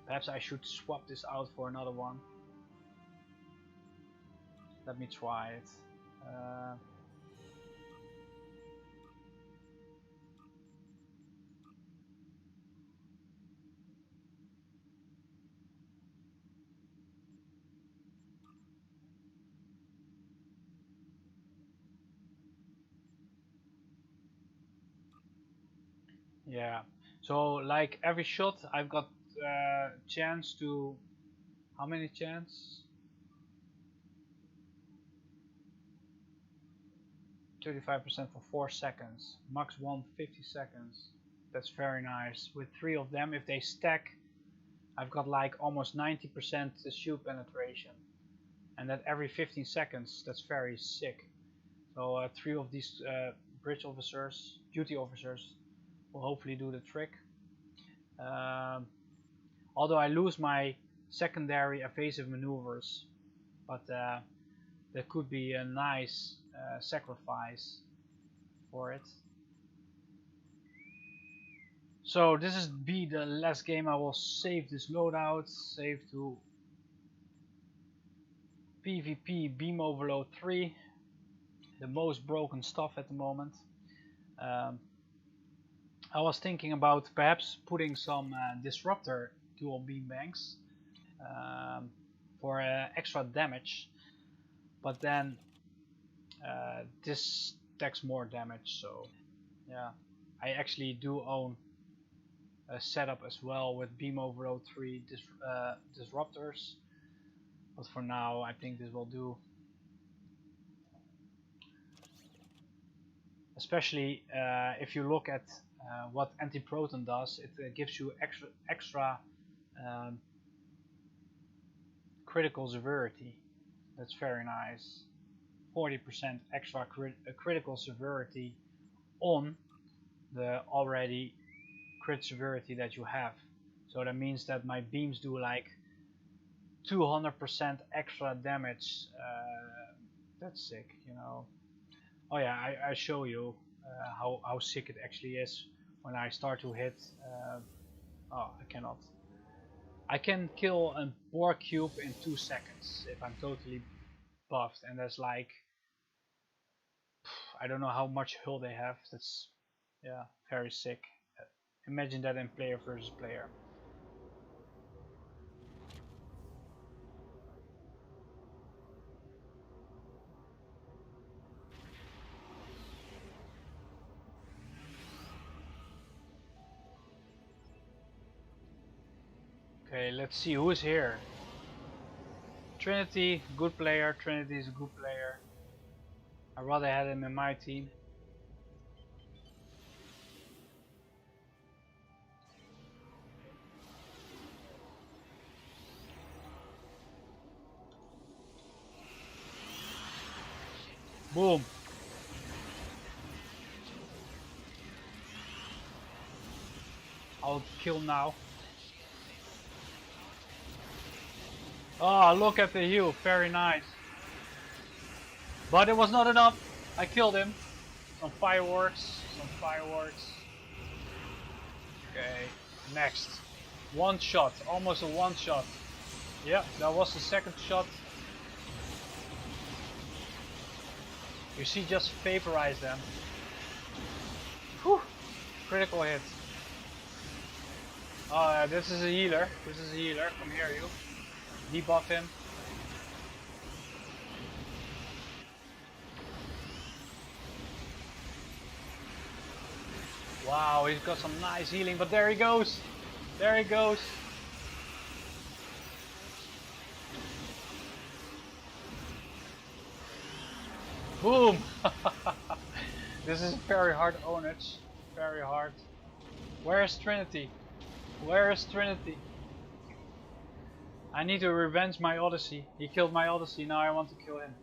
Perhaps I should swap this out for another one. Let me try it. Yeah, so like every shot I've got chance to, how many chance? 35% for 4 seconds, max 150 seconds. That's very nice. With 3 of them, if they stack, I've got like almost 90% shield penetration. And that every 15 seconds, that's very sick. So 3 of these bridge officers, duty officers, will hopefully do the trick. Although I lose my secondary evasive maneuvers, but that could be a nice sacrifice for it. So this is the last game. I will save this loadout, save to PvP Beam Overload 3, the most broken stuff at the moment. I was thinking about perhaps putting some disruptor dual beam banks for extra damage, but then this takes more damage, so yeah. I actually do own a setup as well with Beam Overload 3 disruptors, but for now I think this will do. Especially if you look at what anti-proton does, it gives you extra critical severity. That's very nice. 40% extra critical severity on the already crit severity that you have. So that means that my beams do like 200% extra damage. That's sick, you know. Oh yeah, I show you how sick it actually is when I start to hit. Oh, I cannot. I can kill a Borg cube in 2 seconds if I'm totally buffed, and that's like, I don't know how much hull they have. That's, yeah, very sick. Imagine that in player versus player. Okay, let's see who is here. Trinity, good player. Trinity is a good player. I'd rather have him in my team. Boom. I'll kill now. Oh, look at the heal. Very nice. But it was not enough. I killed him. Some fireworks. Some fireworks. Okay. Next. One shot. Almost a one shot. Yeah, that was the second shot. You see, just vaporize them. Whew. Critical hit. Oh, this is a healer. This is a healer. Come here, you. Debuff him. Wow, he's got some nice healing, but there he goes. There he goes. Boom! This is very hard ownage. Very hard. Where is Trinity? Where is Trinity? I need to revenge my Odyssey. He killed my Odyssey, now I want to kill him.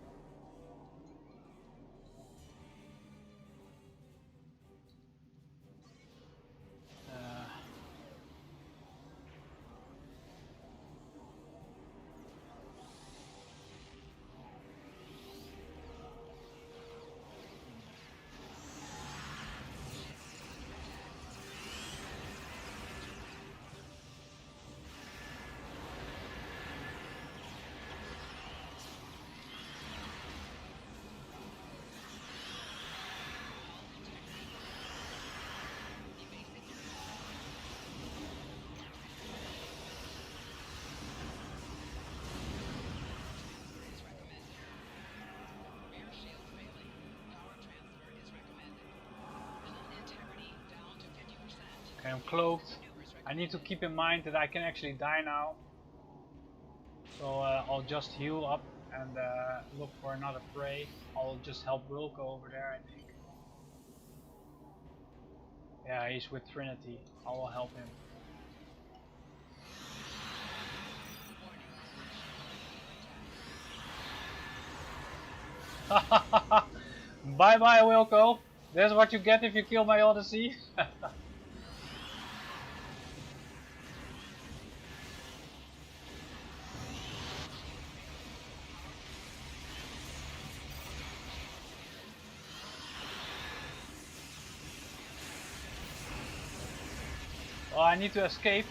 Okay, I'm cloaked. I need to keep in mind that I can actually die now. So I'll just heal up and look for another prey. I'll just help Wilco over there, I think. Yeah, he's with Trinity. I will help him. Bye bye, Wilco. That's what you get if you kill my Odyssey. Oh, I need to escape.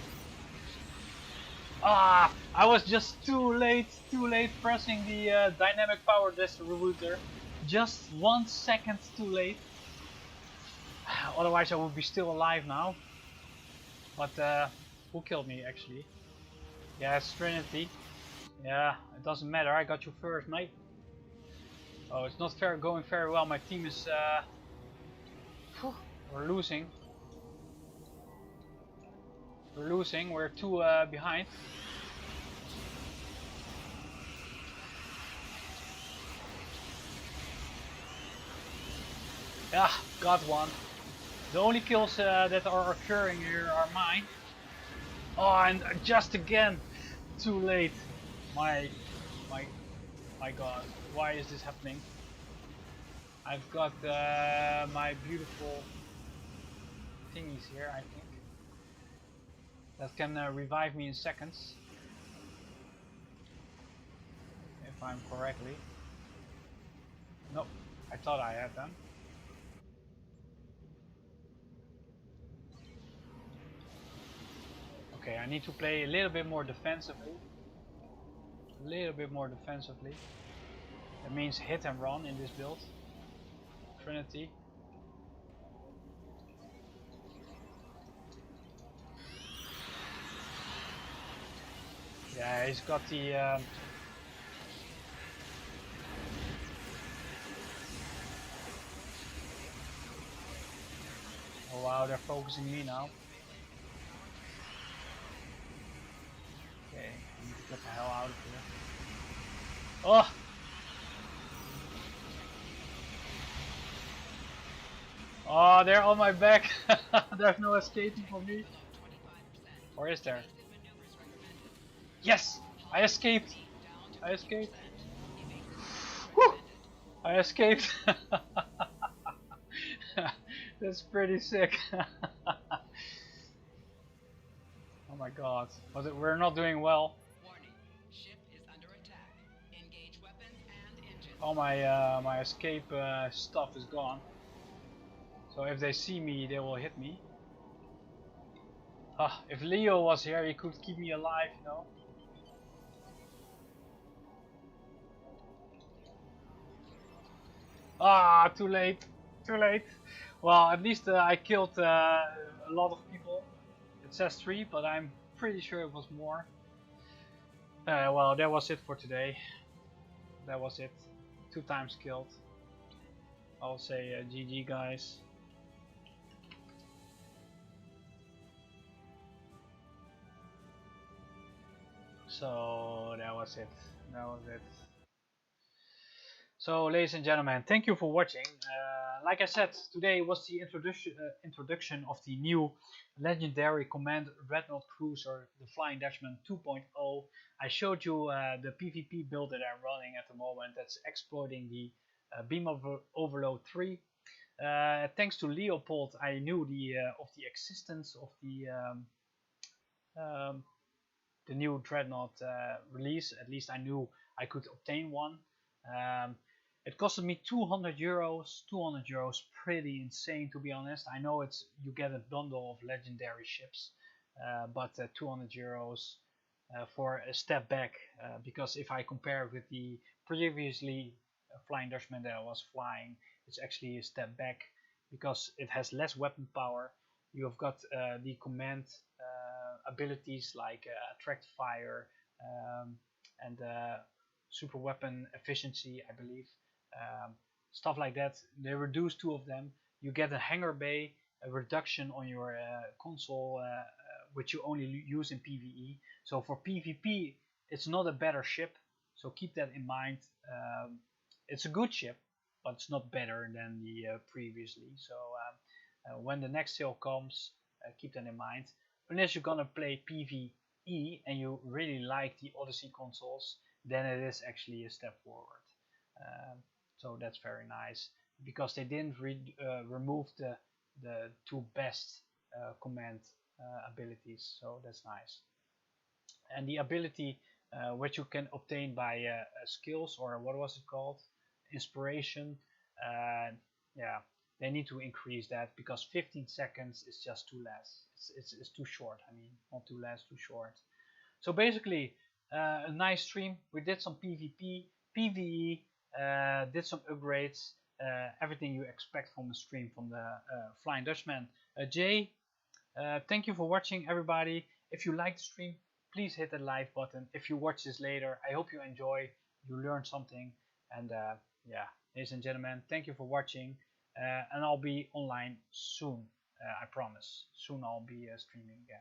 Ah, I was just too late pressing the dynamic power distributor. Just 1 second too late. Otherwise I would be still alive now. But who killed me actually? Yeah, it's Trinity. Yeah, it doesn't matter, I got you first, mate. Oh, it's not going very well. My team is we're losing. We're 2 behind. Yeah, got one. The only kills that are occurring here are mine. Oh, and just again, too late. My God, why is this happening? I've got my beautiful thingies here, I think, that can revive me in seconds, if I'm correctly. Nope, I thought I had them. Okay, I need to play a little bit more defensively. That means hit and run in this build. Trinity. Yeah, he's got the oh wow, they're focusing me now. Okay, I need to get the hell out of here. Oh! Oh, they're on my back. There's no escaping for me. Or is there? Yes! I escaped! Whew! I escaped! That's pretty sick. Oh my god. We're not doing well. Warning. Ship is under attack. Engage weapons and engines. All my escape stuff is gone. So if they see me, they will hit me. If Leo was here, he could keep me alive, you know. Ah, too late. Well, at least I killed a lot of people. It says 3, but I'm pretty sure it was more. Well, that was it for today. That was it. 2 times killed. I'll say GG, guys. So that was it. So, ladies and gentlemen, thank you for watching. Like I said, today was the introduction of the new legendary command Dreadnought cruiser, the Flying Dutchman 2.0. I showed you the PvP build that I'm running at the moment. That's exploiting the Beam Overload 3. Thanks to Leopold, I knew of the existence of the new Dreadnought release. At least I knew I could obtain one. It costed me 200 euros. 200 euros, pretty insane, to be honest. I know you get a bundle of legendary ships, but 200 euros for a step back, because if I compare with the previously Flying Dutchman that I was flying, it's actually a step back because it has less weapon power. You have got the command abilities like attract fire and super weapon efficiency, I believe. Stuff like that. They reduce 2 of them. You get a hangar bay, a reduction on your console, which you only use in PvE. So for PvP, it's not a better ship. So keep that in mind. It's a good ship, but it's not better than the previously. So when the next sale comes, keep that in mind. Unless you're gonna play PvE and you really like the Odyssey consoles, then it is actually a step forward. So that's very nice because they didn't remove the 2 best command abilities, so that's nice. And the ability which you can obtain by skills, or what was it called, inspiration, yeah, they need to increase that, because 15 seconds is just too less. It's too short. I mean, not too less, too short. So basically, a nice stream. We did some PvP, PvE, did some upgrades, everything you expect from a stream from the Flying Dutchman. Jay, thank you for watching, everybody. If you like the stream, please hit the like button. If you watch this later, I hope you enjoy, you learned something. And yeah, ladies and gentlemen, thank you for watching. And I'll be online soon, I promise. Soon I'll be streaming again.